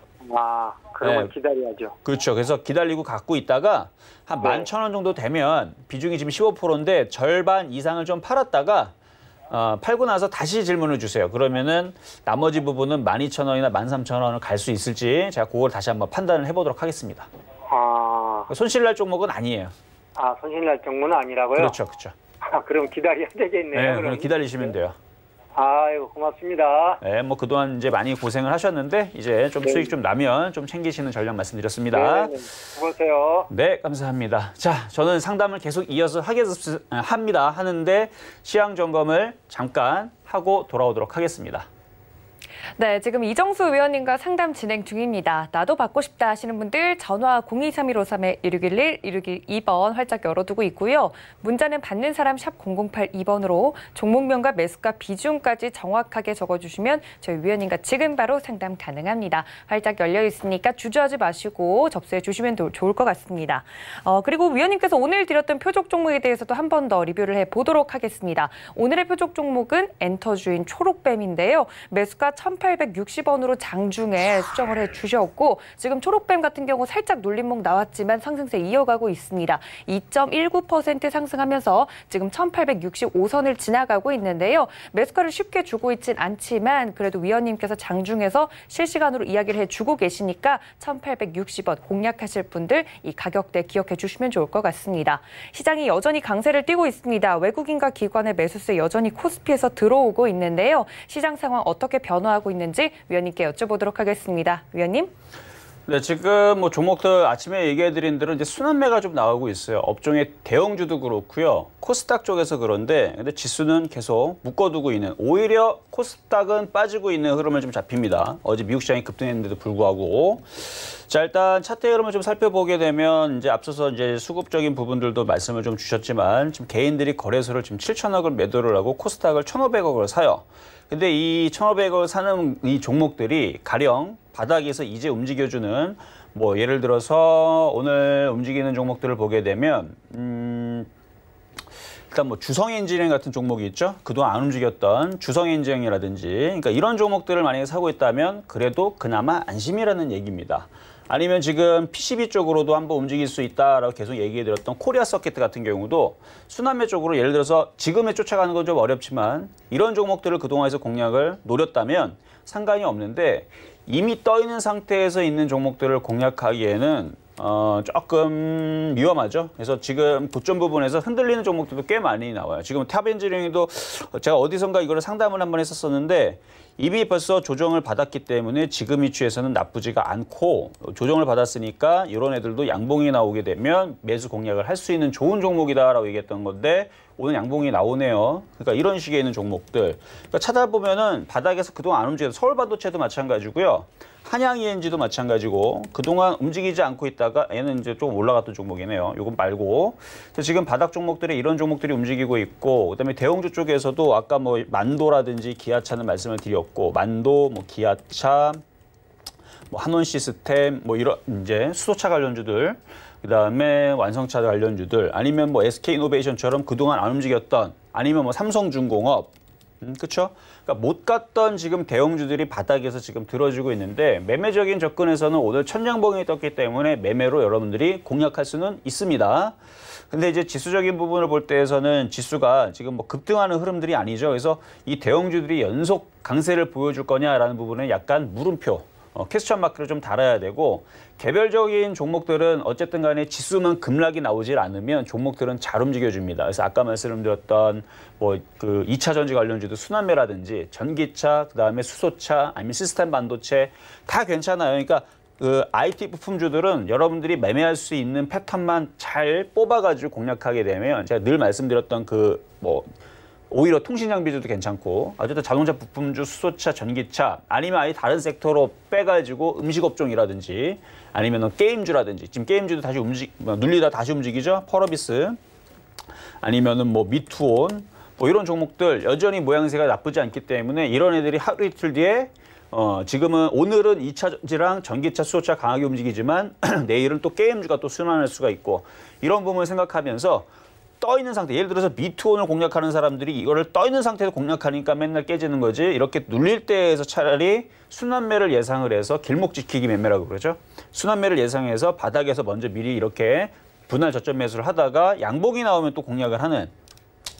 그러면 네. 기다려야죠. 그렇죠. 그래서 기다리고 갖고 있다가 한 11,000원 정도 되면 비중이 지금 15%인데 절반 이상을 좀 팔았다가 팔고 나서 다시 질문을 주세요. 그러면은 나머지 부분은 12,000원이나 13,000원을 갈 수 있을지 제가 그걸 다시 한번 판단을 해보도록 하겠습니다. 손실날 종목은 아니에요. 손실날 정도는 아니라고요? 그렇죠, 그렇죠. 그럼 기다려야 되겠네요. 네, 그럼 기다리시면 돼요. 아이고, 고맙습니다. 네, 뭐 그동안 이제 많이 고생을 하셨는데 이제 좀 수익 좀 나면 좀 챙기시는 전략 말씀드렸습니다. 네, 수고하세요. 네, 감사합니다. 자, 저는 상담을 계속 이어서 하는데 시황 점검을 잠깐 하고 돌아오도록 하겠습니다. 네, 지금 이정수 위원님과 상담 진행 중입니다. 나도 받고 싶다 하시는 분들 전화 023153-1611, 1612번 활짝 열어두고 있고요. 문자는 받는 사람 샵 0082번으로 종목명과 매수가 비중까지 정확하게 적어주시면 저희 위원님과 지금 바로 상담 가능합니다. 활짝 열려 있으니까 주저하지 마시고 접수해 주시면 좋을 것 같습니다. 그리고 위원님께서 오늘 드렸던 표적 종목에 대해서도 한 번 더 리뷰를 해보도록 하겠습니다. 오늘의 표적 종목은 엔터주인 초록뱀인데요. 매수가 1,860원으로 장중에 수정을 해주셨고 지금 초록뱀 같은 경우 살짝 눌림목 나왔지만 상승세 이어가고 있습니다. 2.19% 상승하면서 지금 1,865선을 지나가고 있는데요. 매수가를 쉽게 주고 있진 않지만 그래도 위원님께서 장중에서 실시간으로 이야기를 해주고 계시니까 1,860원 공략하실 분들 이 가격대 기억해 주시면 좋을 것 같습니다. 시장이 여전히 강세를 띠고 있습니다. 외국인과 기관의 매수세 여전히 코스피에서 들어오고 있는데요. 시장 상황 어떻게 변화하고 있는지 위원님께 여쭤보도록 하겠습니다. 위원님. 네, 지금 뭐 종목들 아침에 얘기해드린 대로 이제 순환매가 좀 나오고 있어요. 업종의 대형주도 그렇고요. 코스닥 쪽에서 그런데 근데 지수는 계속 묶어두고 있는 오히려 코스닥은 빠지고 있는 흐름을 좀 잡힙니다. 어제 미국 시장이 급등했는데도 불구하고. 자, 일단 차트 흐름을 좀 살펴보게 되면 이제 앞서서 이제 수급적인 부분들도 말씀을 좀 주셨지만 지금 개인들이 거래소를 지금 7천억을 매도를 하고 코스닥을 1,500억을 사요. 근데 이 1,500억 사는 이 종목들이 가령 바닥에서 이제 움직여주는 뭐 예를 들어서 오늘 움직이는 종목들을 보게 되면 일단 뭐 주성엔지니어링 같은 종목이 있죠. 그동안 안 움직였던 주성엔지니어링이라든지 그러니까 이런 종목들을 만약에 사고 있다면 그래도 그나마 안심이라는 얘기입니다. 아니면 지금 PCB 쪽으로도 한번 움직일 수 있다라고 계속 얘기해드렸던 코리아 서킷 같은 경우도 순환매 쪽으로 예를 들어서 지금에 쫓아가는 건 좀 어렵지만 이런 종목들을 그동안에서 공략을 노렸다면 상관이 없는데 이미 떠 있는 상태에서 있는 종목들을 공략하기에는 조금 위험하죠. 그래서 지금 고점 부분에서 흔들리는 종목들도 꽤 많이 나와요. 지금 탑엔지니어링도 제가 어디선가 이거를 상담을 한번 했었었는데 이미 벌써 조정을 받았기 때문에 지금 위치에서는 나쁘지가 않고 조정을 받았으니까 이런 애들도 양봉이 나오게 되면 매수 공략을 할 수 있는 좋은 종목이다라고 얘기했던 건데 오늘 양봉이 나오네요. 그러니까 이런 식의 있는 종목들. 그러니까 찾아보면은 바닥에서 그동안 안 움직여서 서울반도체도 마찬가지고요. 한양ENG도 마찬가지고 그동안 움직이지 않고 있다가 얘는 이제 좀 올라갔던 종목이네요. 이건 말고. 지금 바닥 종목들에 이런 종목들이 움직이고 있고 그다음에 대형주 쪽에서도 아까 뭐 만도라든지 기아차는 말씀을 드렸고 만도, 뭐 기아차, 뭐 한원시스템 뭐 이런 이제 수소차 관련주들 그다음에 완성차 관련주들 아니면 뭐 SK이노베이션처럼 그동안 안 움직였던 아니면 뭐 삼성중공업 그렇죠? 그러니까 못 갔던 지금 대형주들이 바닥에서 지금 들어주고 있는데 매매적인 접근에서는 오늘 천장봉이 떴기 때문에 매매로 여러분들이 공략할 수는 있습니다. 근데 이제 지수적인 부분을 볼 때에서는 지수가 지금 뭐 급등하는 흐름들이 아니죠. 그래서 이 대형주들이 연속 강세를 보여줄 거냐라는 부분은 약간 물음표. 퀘스천 마크를 좀 달아야 되고 개별적인 종목들은 어쨌든 간에 지수만 급락이 나오질 않으면 종목들은 잘 움직여줍니다. 그래서 아까 말씀드렸던 뭐 그 2차 전지 관련주도 순환매라든지 전기차, 그다음에 수소차, 아니면 시스템 반도체 다 괜찮아요. 그러니까 그 IT 부품주들은 여러분들이 매매할 수 있는 패턴만 잘 뽑아가지고 공략하게 되면 제가 늘 말씀드렸던 그 뭐 오히려 통신장비주도 괜찮고 어쨌든 자동차 부품주, 수소차, 전기차 아니면 아예 다른 섹터로 빼가지고 음식업종이라든지 아니면 게임주라든지 지금 게임주도 다시 눌리다 다시 움직이죠. 펄어비스 아니면은 뭐 미투온 뭐 이런 종목들 여전히 모양새가 나쁘지 않기 때문에 이런 애들이 하루 이틀 뒤에 지금은 오늘은 2차 전지랑 전기차, 수소차 강하게 움직이지만 내일은 또 게임주가 또 순환할 수가 있고 이런 부분을 생각하면서 떠 있는 상태, 예를 들어서 미투온을 공략하는 사람들이 이거를 떠 있는 상태에서 공략하니까 맨날 깨지는 거지 이렇게 눌릴 때에서 차라리 순환매를 예상을 해서 길목 지키기 매매라고 그러죠. 순환매를 예상해서 바닥에서 먼저 미리 이렇게 분할 저점 매수를 하다가 양봉이 나오면 또 공략을 하는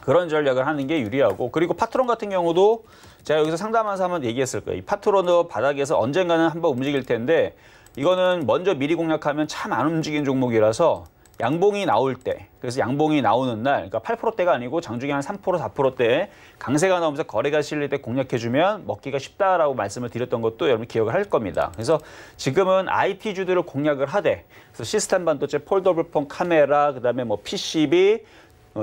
그런 전략을 하는 게 유리하고 그리고 파트론 같은 경우도 제가 여기서 상담하면서 한번 얘기했을 거예요. 이 파트론도 바닥에서 언젠가는 한번 움직일 텐데 이거는 먼저 미리 공략하면 참 안 움직이는 종목이라서 양봉이 나올 때, 그래서 양봉이 나오는 날, 그러니까 8%대가 아니고 장중에 한 3%, 4%대 강세가 나오면서 거래가 실릴 때 공략해주면 먹기가 쉽다라고 말씀을 드렸던 것도 여러분 기억을 할 겁니다. 그래서 지금은 IT주들을 공략을 하되, 그래서 시스템 반도체, 폴더블 폰 카메라, 그다음에 뭐 PCB,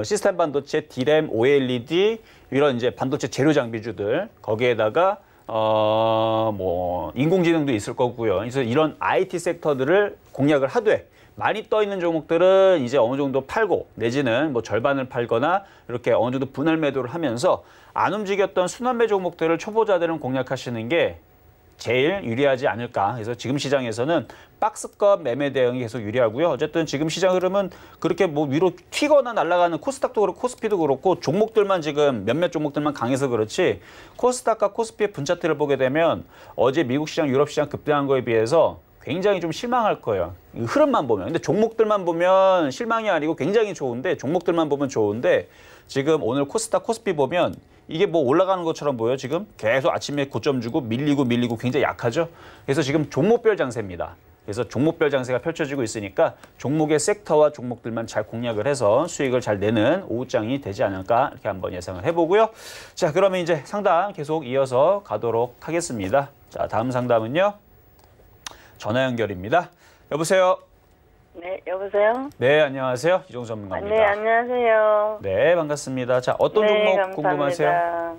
시스템 반도체, D램, OLED 이런 이제 반도체 재료 장비주들 거기에다가 뭐 인공지능도 있을 거고요. 그래서 이런 IT 섹터들을 공략을 하되 많이 떠 있는 종목들은 이제 어느 정도 팔고 내지는 뭐 절반을 팔거나 이렇게 어느 정도 분할 매도를 하면서 안 움직였던 순환매 종목들을 초보자들은 공략하시는 게 제일 유리하지 않을까. 그래서 지금 시장에서는 박스권 매매 대응이 계속 유리하고요. 어쨌든 지금 시장 흐름은 그렇게 뭐 위로 튀거나 날아가는 코스닥도 그렇고 코스피도 그렇고 종목들만 지금 몇몇 종목들만 강해서 그렇지 코스닥과 코스피의 분차트를 보게 되면 어제 미국 시장, 유럽 시장 급등한 거에 비해서 굉장히 좀 실망할 거예요. 이 흐름만 보면. 근데 종목들만 보면 실망이 아니고 굉장히 좋은데 종목들만 보면 좋은데 지금 오늘 코스닥, 코스피 보면 이게 뭐 올라가는 것처럼 보여요. 지금 계속 아침에 고점 주고 밀리고 굉장히 약하죠. 그래서 지금 종목별 장세입니다. 그래서 종목별 장세가 펼쳐지고 있으니까 종목의 섹터와 종목들만 잘 공략을 해서 수익을 잘 내는 오후장이 되지 않을까 이렇게 한번 예상을 해보고요. 자, 그러면 이제 상담 계속 이어서 가도록 하겠습니다. 자, 다음 상담은요. 전화 연결입니다. 여보세요? 네, 여보세요? 네, 안녕하세요. 이종수 전문가입니다. 네, 안녕하세요. 네, 반갑습니다. 자, 어떤 종목 감사합니다. 궁금하세요?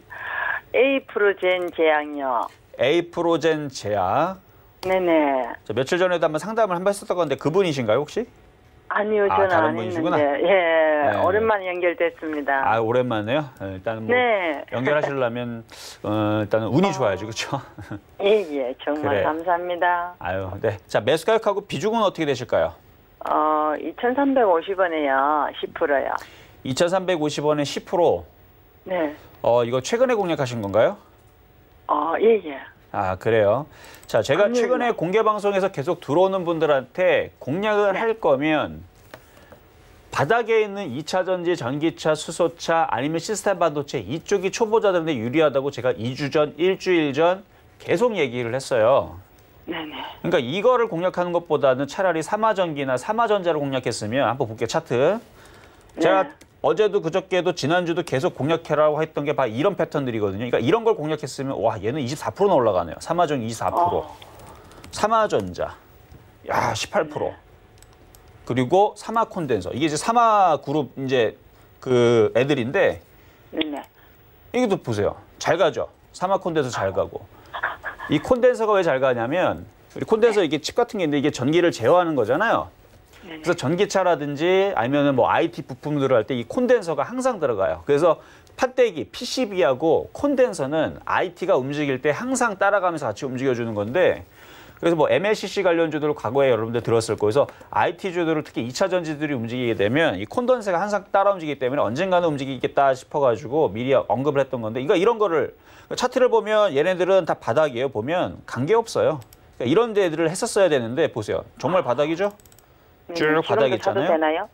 에이프로젠 제약요. 에이프로젠 제약. 네네. 자, 며칠 전에도 한번 상담을 한번 했었던 건데 그분이신가요, 혹시? 아니요, 저는 다른 안 분이시구나. 했는데. 예, 네. 오랜만에 연결됐습니다. 아, 오랜만에요? 일단은 뭐 네. 연결하시려면 일단은 운이 좋아야죠, 그렇죠? 예, 정말 그래. 감사합니다. 아유, 네. 자, 매수 가격하고 비중은 어떻게 되실까요? 2,350원에요. 10%요. 2,350원에 10%. 네. 이거 최근에 공략하신 건가요? 예. 아, 그래요. 자, 제가 아닙니다. 최근에 공개 방송에서 계속 들어오는 분들한테 공략을 할 거면 바닥에 있는 2차 전지, 전기차, 수소차 아니면 시스템 반도체 이쪽이 초보자들한테 유리하다고 제가 2주 전, 일주일 전 계속 얘기를 했어요. 네네. 그러니까 이거를 공략하는 것보다는 차라리 삼화전기나 삼화전자를 공략했으면 한번 볼게요, 차트. 제가 네. 어제도 그저께도 지난주도 계속 공략해라고 했던 게 바로 이런 패턴들이거든요. 그러니까 이런 걸 공략했으면 와, 얘는 24%나 올라가네요. 삼화전기 24%. 삼화전자. 야, 18%. 그리고 삼화 콘덴서. 이게 이제 삼화 그룹 이제 그 애들인데 네네. 이것도 보세요. 잘 가죠. 삼화 콘덴서 잘 가고. 이 콘덴서가 왜 잘 가냐면 우리 콘덴서 이게 칩 같은 게 있는데 이게 전기를 제어하는 거잖아요. 그래서 전기차라든지 아니면은 뭐 IT 부품들을 할 때 이 콘덴서가 항상 들어가요. 그래서 판때기, PCB하고 콘덴서는 IT가 움직일 때 항상 따라가면서 같이 움직여주는 건데 그래서 뭐 MLCC 관련주들 과거에 여러분들 들었을 거예요. 그래서 IT주들을 특히 2차 전지들이 움직이게 되면 이 콘덴서가 항상 따라 움직이기 때문에 언젠가는 움직이겠다 싶어가지고 미리 언급을 했던 건데 이런 거를 차트를 보면 얘네들은 다 바닥이에요. 보면 관계없어요. 그러니까 이런 데들을 했었어야 되는데 보세요. 정말 바닥이죠? 쭉 바닥에 있잖아요. 되나요?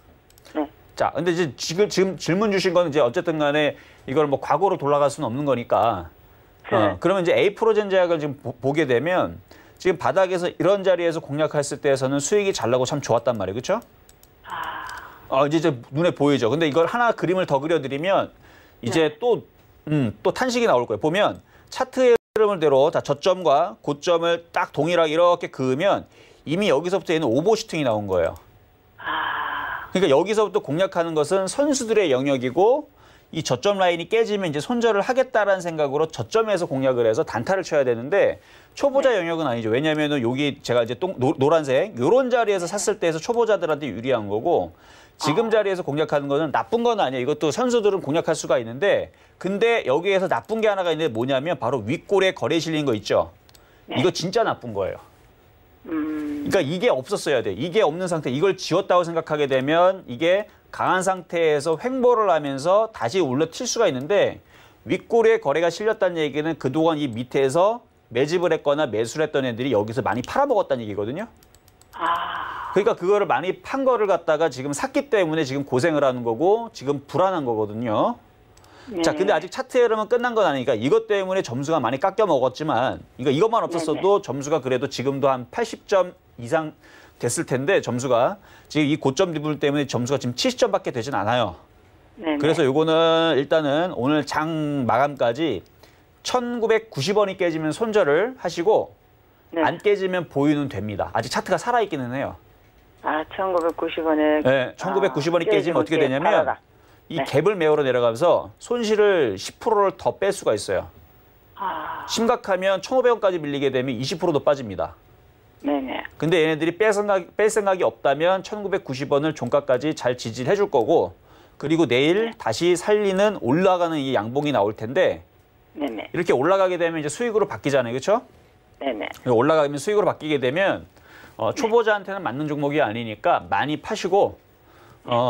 네. 자, 근데 이제 지금 질문 주신 거는 이제 어쨌든 간에 이걸 뭐 과거로 돌아갈 수는 없는 거니까. 그러면 이제 에이프로젠 제약을 지금 보게 되면 지금 바닥에서 이런 자리에서 공략했을 때에서는 수익이 잘 나고 참 좋았단 말이에요. 그렇죠? 이제 눈에 보이죠. 근데 이걸 하나 그림을 더 그려드리면 이제 또 탄식이 나올 거예요. 보면 차트의 흐름을대로 다 저점과 고점을 딱 동일하게 이렇게 그으면 이미 여기서부터 얘는 오버슈팅이 나온 거예요. 그러니까 여기서부터 공략하는 것은 선수들의 영역이고 이 저점 라인이 깨지면 이제 손절을 하겠다라는 생각으로 저점에서 공략을 해서 단타를 쳐야 되는데 초보자 영역은 아니죠. 왜냐하면 여기 제가 이제 노란색 이런 자리에서 샀을 때에서 초보자들한테 유리한 거고 지금 자리에서 공략하는 거는 나쁜 건 아니에요. 이것도 선수들은 공략할 수가 있는데 근데 여기에서 나쁜 게 하나가 있는데 뭐냐면 바로 윗골에 거래 실린 거 있죠. 이거 진짜 나쁜 거예요. 그러니까 이게 없었어야 돼. 이게 없는 상태. 이걸 지웠다고 생각하게 되면 이게 강한 상태에서 횡보를 하면서 다시 올라튈 수가 있는데 윗골에 거래가 실렸다는 얘기는 그동안 이 밑에서 매집을 했거나 매수를 했던 애들이 여기서 많이 팔아먹었다는 얘기거든요. 그러니까 그거를 많이 판 거를 갖다가 지금 샀기 때문에 지금 고생을 하는 거고 지금 불안한 거거든요. 자, 근데 아직 차트의 흐름은 끝난 건 아니니까 이것 때문에 점수가 많이 깎여 먹었지만 이것만 없었어도 점수가 그래도 지금도 한 80점 이상 됐을 텐데 점수가 지금 이 고점 부분 때문에 점수가 지금 70점밖에 되진 않아요. 네네. 그래서 요거는 일단은 오늘 장 마감까지 1990원이 깨지면 손절을 하시고 네. 안 깨지면 보유는 됩니다. 아직 차트가 살아있기는 해요. 아, 1990원에. 네, 1990원이 깨지면 어떻게 되냐면 팔아라. 이 네. 갭을 메우러 내려가면서 손실을 10%를 더 뺄 수가 있어요. 아, 심각하면 1,500원까지 밀리게 되면 20%도 빠집니다. 네네. 근데 얘네들이 뺄 생각이 없다면 1990원을 종가까지 잘 지지를 해줄 거고 그리고 내일 다시 살리는 올라가는 이 양봉이 나올 텐데 네네. 이렇게 올라가게 되면 이제 수익으로 바뀌잖아요. 그렇죠? 네네. 올라가면 수익으로 바뀌게 되면 초보자한테는 맞는 종목이 아니니까 많이 파시고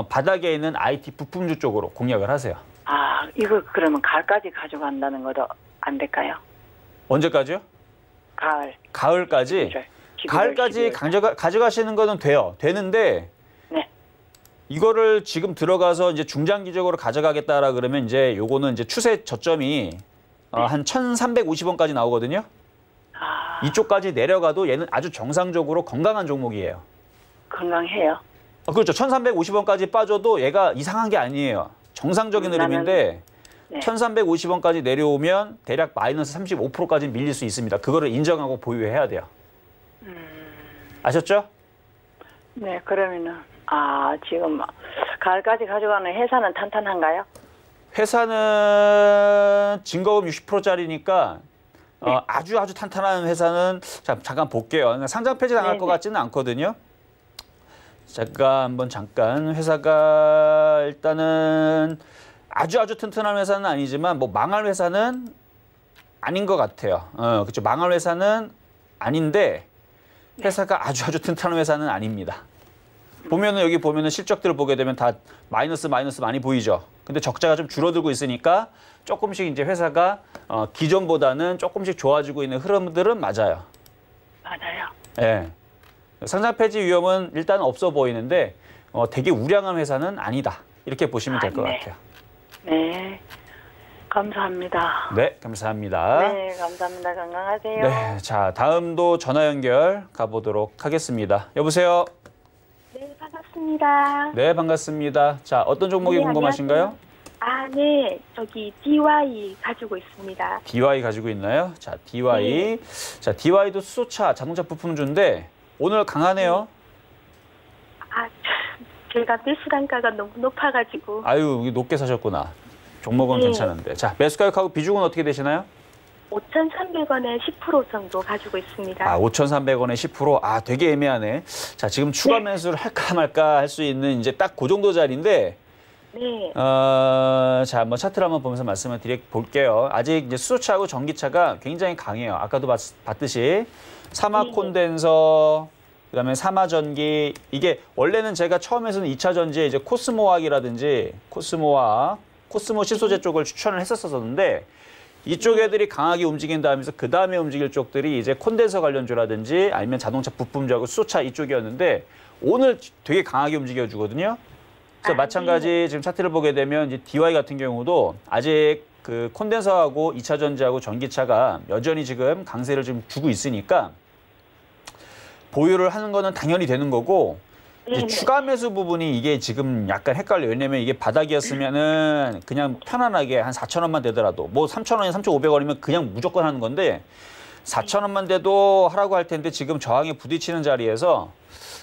바닥에 있는 IT 부품주 쪽으로 공략을 하세요. 아, 이거 그러면 가을까지 가져간다는 것도 안 될까요? 언제까지요? 가을. 가을까지? 가을까지 가져가시는 거는 돼요. 되는데 네. 이거를 지금 들어가서 이제 중장기적으로 가져가겠다라 그러면 이제 요거는 이제 추세 저점이 한 1,350원까지 나오거든요. 아, 이쪽까지 내려가도 얘는 아주 정상적으로 건강한 종목이에요. 건강해요. 그렇죠. 1,350원까지 빠져도 얘가 이상한 게 아니에요. 정상적인 흐름인데 네. 1,350원까지 내려오면 대략 마이너스 35%까지 밀릴 수 있습니다. 그거를 인정하고 보유해야 돼요. 아셨죠? 네, 그러면은 지금 가을까지 가져가는 회사는 탄탄한가요? 회사는 증거금 60%짜리니까 아주 탄탄한 회사는 잠깐 볼게요. 상장 폐지 당할 것 같지는 않거든요. 잠깐 회사가 일단은 아주 튼튼한 회사는 아니지만 뭐 망할 회사는 아닌 것 같아요. 그렇죠. 망할 회사는 아닌데 회사가 아주 튼튼한 회사는 아닙니다. 보면은 여기 보면은 실적들을 보게 되면 다 마이너스 많이 보이죠. 근데 적자가 좀 줄어들고 있으니까 조금씩 이제 회사가 기존보다는 조금씩 좋아지고 있는 흐름들은 맞아요. 맞아요. 예. 상장 폐지 위험은 일단 없어 보이는데 되게 우량한 회사는 아니다. 이렇게 보시면 될 것 네. 같아요. 네. 감사합니다. 네, 감사합니다. 네, 감사합니다. 건강하세요. 네, 자 다음도 전화 연결 가보도록 하겠습니다. 여보세요. 네, 반갑습니다. 네, 반갑습니다. 자, 어떤 종목이 네, 궁금하신가요? 네. 저기 DY 가지고 있습니다. DY 가지고 있나요? 자, DY. 자, DY도 수소차, 자동차 부품주인데 오늘 강하네요. 제가 매수 단가가 너무 높아가지고. 아유, 여기 높게 사셨구나. 종목은 괜찮은데. 자, 매수 가격하고 비중은 어떻게 되시나요? 5,300원에 10% 정도 가지고 있습니다. 5,300원에 10%? 되게 애매하네. 자, 지금 추가 매수를 할까 말까 할 수 있는 이제 딱 그 정도 자리인데, 네. 자, 한번 차트를 한번 보면서 말씀을 볼게요. 아직 이제 수소차하고 전기차가 굉장히 강해요. 아까도 봤듯이 사마 콘덴서, 그다음에 사마 전기, 이게 원래는 제가 처음에서는 2차 전지에 이제 코스모화학이라든지 코스모 시소제 쪽을 추천을 했었었는데 이쪽 애들이 강하게 움직인 다음에서 그 다음에 움직일 쪽들이 이제 콘덴서 관련주라든지 아니면 자동차 부품주하고 수소차 이쪽이었는데 오늘 되게 강하게 움직여주거든요. 그래서 마찬가지 지금 차트를 보게 되면 이제 DY 같은 경우도 아직 그 콘덴서하고 2차 전지하고 전기차가 여전히 지금 강세를 좀 주고 있으니까 보유를 하는 거는 당연히 되는 거고 이제 추가 매수 부분이 이게 지금 약간 헷갈려요. 왜냐면 이게 바닥이었으면은 그냥 편안하게 한 4,000원만 되더라도 뭐 3,000원이 3,500원이면 그냥 무조건 하는 건데 4,000원만 돼도 하라고 할 텐데 지금 저항에 부딪히는 자리에서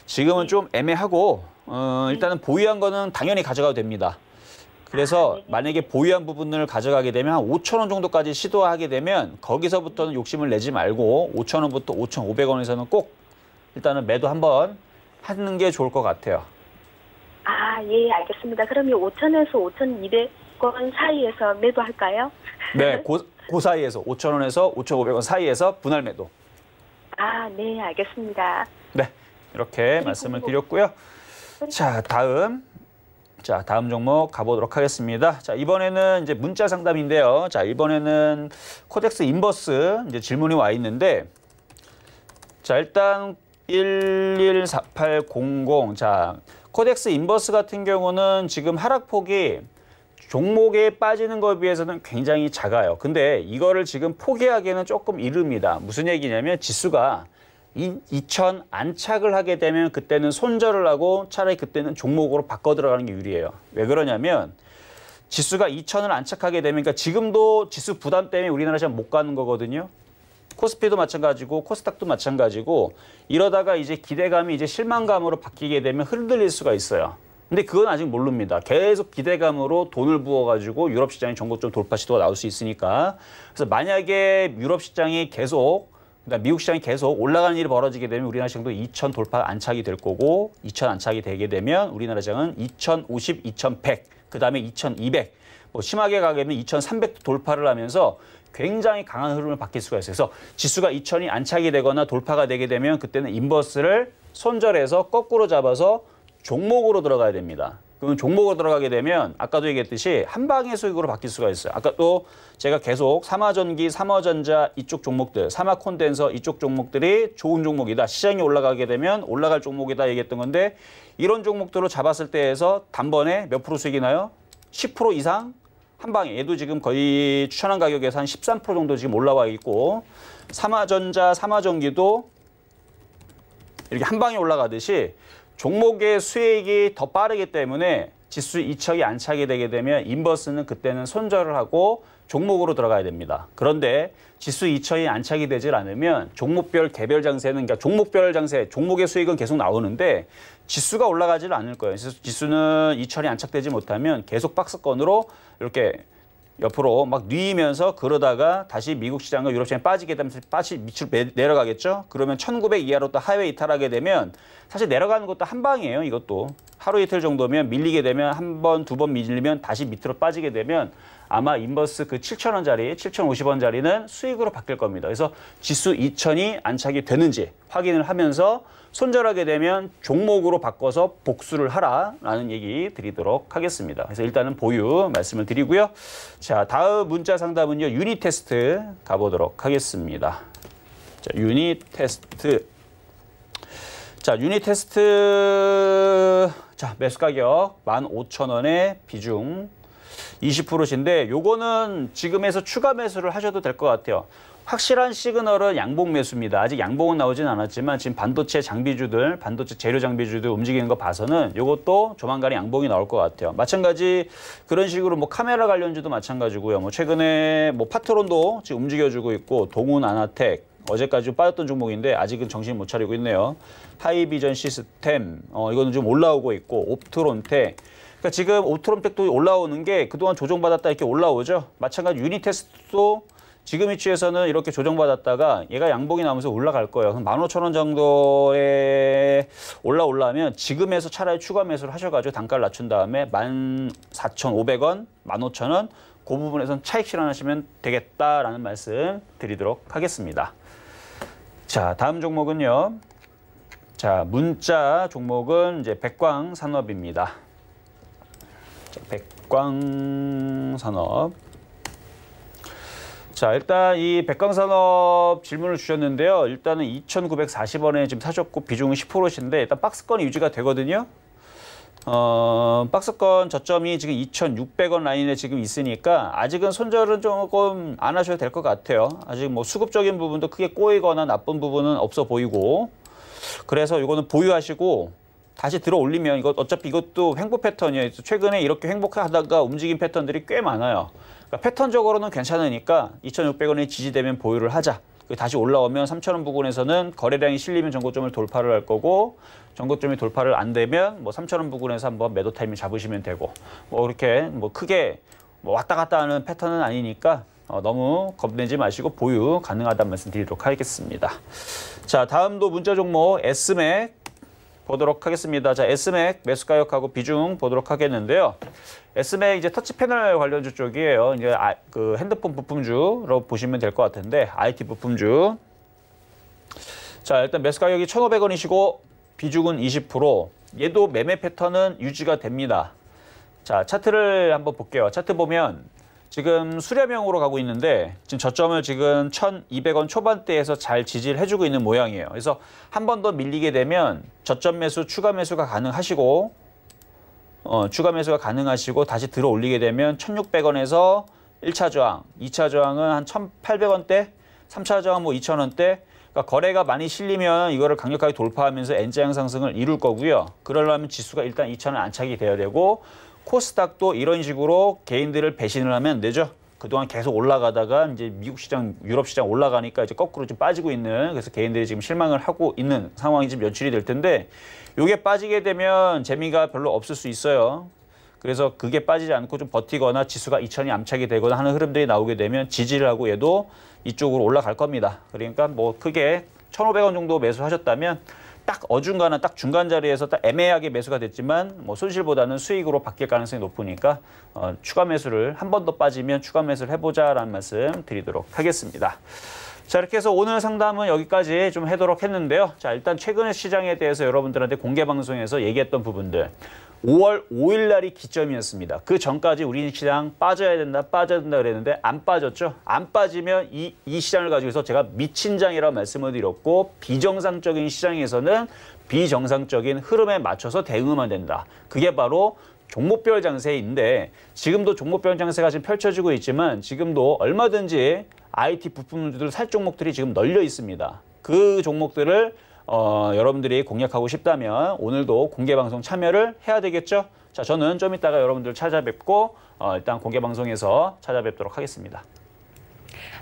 지금은 좀 애매하고 일단은 보유한 거는 당연히 가져가도 됩니다. 그래서 만약에 보유한 부분을 가져가게 되면 한 5,000원 정도까지 시도하게 되면 거기서부터는 욕심을 내지 말고 5,000원부터 5,500원에서는 꼭 일단은 매도 한번 하는 게 좋을 것 같아요. 예, 알겠습니다. 그러면 5,000에서 5,200원 사이에서 매도할까요? 네, 그 사이에서 5,000원에서 5,500원 사이에서 분할 매도. 네, 알겠습니다. 네, 이렇게 말씀을 드렸고요. 자, 다음 종목 가보도록 하겠습니다. 자, 이번에는 이제 문자 상담인데요. 자, 이번에는 코덱스 인버스 이제 질문이 와 있는데, 자, 일단 114800. 자, 코덱스 인버스 같은 경우는 지금 하락폭이 종목에 빠지는 것에 비해서는 굉장히 작아요. 근데 이거를 지금 포기하기에는 조금 이릅니다. 무슨 얘기냐면 지수가 2,000 안착을 하게 되면 그때는 손절을 하고 차라리 그때는 종목으로 바꿔 들어가는 게 유리해요. 왜 그러냐면 지수가 2,000을 안착하게 되면, 그러니까 지금도 지수 부담 때문에 우리나라 시장 못 가는 거거든요. 코스피도 마찬가지고 코스닥도 마찬가지고, 이러다가 이제 기대감이 이제 실망감으로 바뀌게 되면 흔들릴 수가 있어요. 근데 그건 아직 모릅니다. 계속 기대감으로 돈을 부어가지고 유럽 시장이 전고점 돌파 시도가 나올 수 있으니까. 그래서 만약에 유럽 시장이 계속, 그러니까 미국 시장이 계속 올라가는 일이 벌어지게 되면 우리나라 시장도 2,000 돌파 안착이 될 거고, 2,000 안착이 되게 되면 우리나라 시장은 2,050, 2,100, 그 다음에 2,200, 뭐 심하게 가게 되면 2,300도 돌파를 하면서 굉장히 강한 흐름을 바뀔 수가 있어요. 그래서 지수가 2,000이 안착이 되거나 돌파가 되게 되면 그때는 인버스를 손절해서 거꾸로 잡아서 종목으로 들어가야 됩니다. 그러면 종목으로 들어가게 되면 아까도 얘기했듯이 한 방의 수익으로 바뀔 수가 있어요. 아까 또 제가 계속 삼화전기, 삼화전자 이쪽 종목들, 삼화콘덴서 이쪽 종목들이 좋은 종목이다. 시장이 올라가게 되면 올라갈 종목이다 얘기했던 건데, 이런 종목들로 잡았을 때에서 단번에 몇 프로 수익이 나요? 10% 이상? 한 방에. 얘도 지금 거의 추천한 가격에서 한 13% 정도 지금 올라와 있고, 삼화전자, 삼화전기도 이렇게 한 방에 올라가듯이 종목의 수익이 더 빠르기 때문에 지수 2,000이 안착이 되게 되면 인버스는 그때는 손절을 하고 종목으로 들어가야 됩니다. 그런데 지수 2,000이 안착이 되질 않으면 종목별 개별 장세는, 그러니까 종목별 장세, 종목의 수익은 계속 나오는데 지수가 올라가지를 않을 거예요. 그래서 지수는 2,000이 안착되지 못하면 계속 박스권으로 이렇게 옆으로 막 뉘면서 그러다가 다시 미국 시장과 유럽 시장이 빠지게 되면 밑으로 내려가겠죠. 그러면 1,900 이하로 또 하회 이탈하게 되면 사실 내려가는 것도 한 방이에요. 이것도 하루 이틀 정도면 밀리게 되면 한 번, 두 번 밀리면 다시 밑으로 빠지게 되면 아마 인버스 그 7,000원짜리, 7,050원짜리는 수익으로 바뀔 겁니다. 그래서 지수 2,000이 안착이 되는지 확인을 하면서 손절하게 되면 종목으로 바꿔서 복수를 하라라는 얘기 드리도록 하겠습니다. 그래서 일단은 보유 말씀을 드리고요. 자, 다음 문자 상담은요. 유닛 테스트 가보도록 하겠습니다. 자, 유닛 테스트. 자, 유닛 테스트. 자, 매수 가격 15,000원에 비중 20%신데 요거는 지금에서 추가 매수를 하셔도 될 것 같아요. 확실한 시그널은 양봉 매수입니다. 아직 양봉은 나오진 않았지만 지금 반도체 장비주들, 반도체 재료 장비주들 움직이는 거 봐서는 이것도 조만간에 양봉이 나올 것 같아요. 마찬가지 그런 식으로 뭐 카메라 관련주도 마찬가지고요. 뭐 최근에 뭐 파트론도 지금 움직여주고 있고, 동훈 아나텍 어제까지 빠졌던 종목인데 아직은 정신 못 차리고 있네요. 하이비전 시스템 이거는 좀 올라오고 있고, 옵트론텍. 그러니까 지금 옵트론텍도 올라오는 게 그동안 조정받았다 이렇게 올라오죠. 마찬가지 유닛 테스트도 지금 위치에서는 이렇게 조정받았다가 얘가 양봉이 나오면서 올라갈 거예요. 15,000원 정도에 올라오려면 지금에서 차라리 추가 매수를 하셔가지고 단가를 낮춘 다음에 14,500원, 15,000원 그 부분에선 차익 실현하시면 되겠다라는 말씀 드리도록 하겠습니다. 자, 다음 종목은요. 자, 문자 종목은 이제 백광산업입니다. 자, 백광산업. 자, 일단 이 백광산업 질문을 주셨는데요. 일단은 2,940원에 지금 사셨고 비중은 10%신데 일단 박스권이 유지가 되거든요. 박스권 저점이 지금 2,600원 라인에 지금 있으니까 아직은 손절은 조금 안 하셔도 될 것 같아요. 아직 뭐 수급적인 부분도 크게 꼬이거나 나쁜 부분은 없어 보이고, 그래서 이거는 보유하시고 다시 들어 올리면 이거 어차피 이것도 횡보 패턴이에요. 최근에 이렇게 횡보하다가 움직인 패턴들이 꽤 많아요. 그러니까 패턴적으로는 괜찮으니까 2,600원이 지지되면 보유를 하자. 다시 올라오면 3,000원 부근에서는 거래량이 실리면 전고점을 돌파를 할 거고, 전고점이 돌파를 안 되면 뭐 3,000원 부근에서 한번 매도 타이밍 잡으시면 되고, 뭐 이렇게 뭐 크게 뭐 왔다 갔다 하는 패턴은 아니니까 너무 겁내지 마시고 보유 가능하다는 말씀 드리도록 하겠습니다. 자, 다음도 문자 종목 S맥 보도록 하겠습니다. 자, S맥 매수 가격하고 비중 보도록 하겠는데요. S맥 이제 터치 패널 관련주 쪽이에요. 이제 그 핸드폰 부품주로 보시면 될 것 같은데, IT 부품주. 자, 일단 매수 가격이 1,500원이시고 비중은 20%. 얘도 매매 패턴은 유지가 됩니다. 자, 차트를 한번 볼게요. 차트 보면 지금 수렴형으로 가고 있는데 지금 저점을 지금 1,200원 초반대에서 잘 지지를 해주고 있는 모양이에요. 그래서 한 번 더 밀리게 되면 저점 매수, 추가 매수가 가능하시고, 다시 들어 올리게 되면 1,600원에서 1차 저항, 2차 저항은 한 1,800원대, 3차 저항 뭐 2,000원대, 그러니까 거래가 많이 실리면 이거를 강력하게 돌파하면서 N자형 상승을 이룰 거고요. 그러려면 지수가 일단 2,000원 안착이 돼야 되고 코스닥도 이런 식으로 개인들을 배신을 하면 안 되죠. 그동안 계속 올라가다가 이제 미국 시장, 유럽 시장 올라가니까 이제 거꾸로 좀 빠지고 있는, 그래서 개인들이 지금 실망을 하고 있는 상황이 지금 연출이 될 텐데, 이게 빠지게 되면 재미가 별로 없을 수 있어요. 그래서 그게 빠지지 않고 좀 버티거나 지수가 2,000이 암착이 되거나 하는 흐름들이 나오게 되면 지지를 하고 얘도 이쪽으로 올라갈 겁니다. 그러니까 뭐 크게 1,500원 정도 매수하셨다면 딱 어중간한 딱 중간 자리에서 딱 애매하게 매수가 됐지만 뭐 손실보다는 수익으로 바뀔 가능성이 높으니까 추가 매수를 한 번 더 빠지면 추가 매수를 해보자라는 말씀 드리도록 하겠습니다. 자, 이렇게 해서 오늘 상담은 여기까지 좀 하도록 했는데요. 자, 일단 최근의 시장에 대해서 여러분들한테 공개 방송에서 얘기했던 부분들. 5월 5일 날이 기점이었습니다. 그 전까지 우리 시장 빠져야 된다 그랬는데 안 빠졌죠. 안 빠지면 이 시장을 가지고서 제가 미친 장이라고 말씀을 드렸고, 비정상적인 시장에서는 비정상적인 흐름에 맞춰서 대응하면 된다. 그게 바로 종목별 장세인데, 지금도 종목별 장세가 지금 펼쳐지고 있지만 지금도 얼마든지 IT 부품주들 살 종목들이 지금 널려 있습니다. 그 종목들을 여러분들이 공략하고 싶다면 오늘도 공개방송 참여를 해야 되겠죠? 자, 저는 좀 이따가 여러분들 찾아뵙고 일단 공개방송에서 찾아뵙도록 하겠습니다.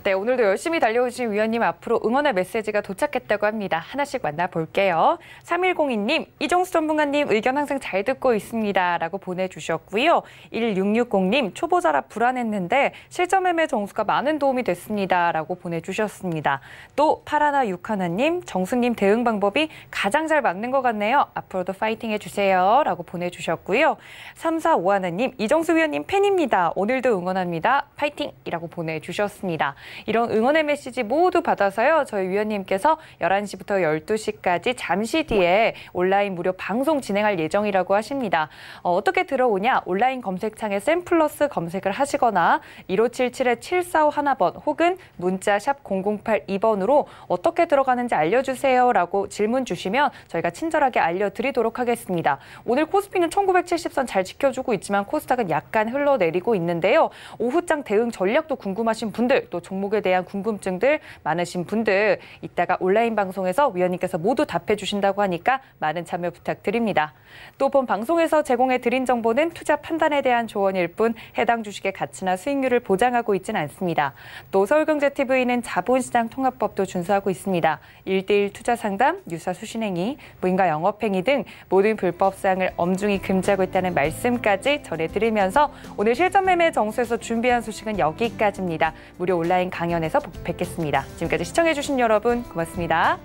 네, 오늘도 열심히 달려오신 위원님 앞으로 응원의 메시지가 도착했다고 합니다. 하나씩 만나볼게요. 3102님, 이종수 전문가님 의견 항상 잘 듣고 있습니다. 라고 보내주셨고요. 1660님, 초보자라 불안했는데 실전 매매 정수가 많은 도움이 됐습니다. 라고 보내주셨습니다. 또 파라나 육하나님, 정수님 대응 방법이 가장 잘 맞는 것 같네요. 앞으로도 파이팅 해주세요. 라고 보내주셨고요. 3451님, 이종수 위원님 팬입니다. 오늘도 응원합니다. 파이팅! 이라고 보내주셨습니다. 이런 응원의 메시지 모두 받아서요. 저희 위원님께서 11시부터 12시까지 잠시 뒤에 온라인 무료 방송 진행할 예정이라고 하십니다. 어떻게 들어오냐? 온라인 검색창에 샘플러스 검색을 하시거나 1577-7451번 혹은 문자 샵 0082번으로 어떻게 들어가는지 알려주세요 라고 질문 주시면 저희가 친절하게 알려드리도록 하겠습니다. 오늘 코스피는 1970선 잘 지켜주고 있지만 코스닥은 약간 흘러내리고 있는데요. 오후장 대응 전략도 궁금하신 분들, 또 종목에 대한 궁금증들 많으신 분들, 이따가 온라인 방송에서 위원님께서 모두 답해 주신다고 하니까 많은 참여 부탁드립니다. 또 본 방송에서 제공해 드린 정보는 투자 판단에 대한 조언일 뿐 해당 주식의 가치나 수익률을 보장하고 있지는 않습니다. 또 서울경제TV는 자본시장 통합법도 준수하고 있습니다. 1:1 투자 상담, 유사 수신행위, 무인가 영업행위 등 모든 불법 사항을 엄중히 금지하고 있다는 말씀까지 전해드리면서 오늘 실전 매매 정수에서 준비한 소식은 여기까지입니다. 무료 온라인 강연에서 뵙겠습니다. 지금까지 시청해주신 여러분 고맙습니다.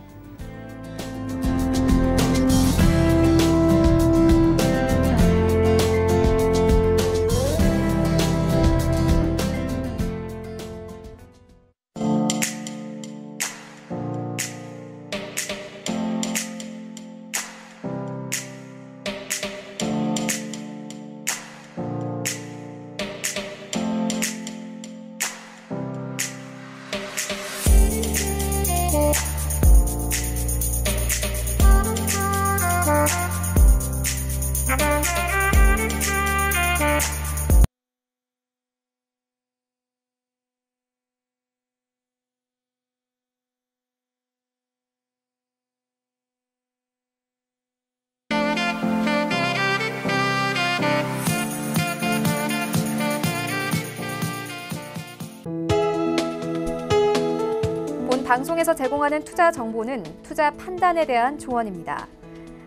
방송에서 제공하는 투자 정보는 투자 판단에 대한 조언입니다.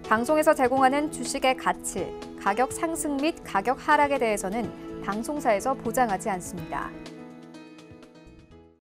방송에서 제공하는 주식의 가치, 가격 상승 및 가격 하락에 대해서는 방송사에서 보장하지 않습니다.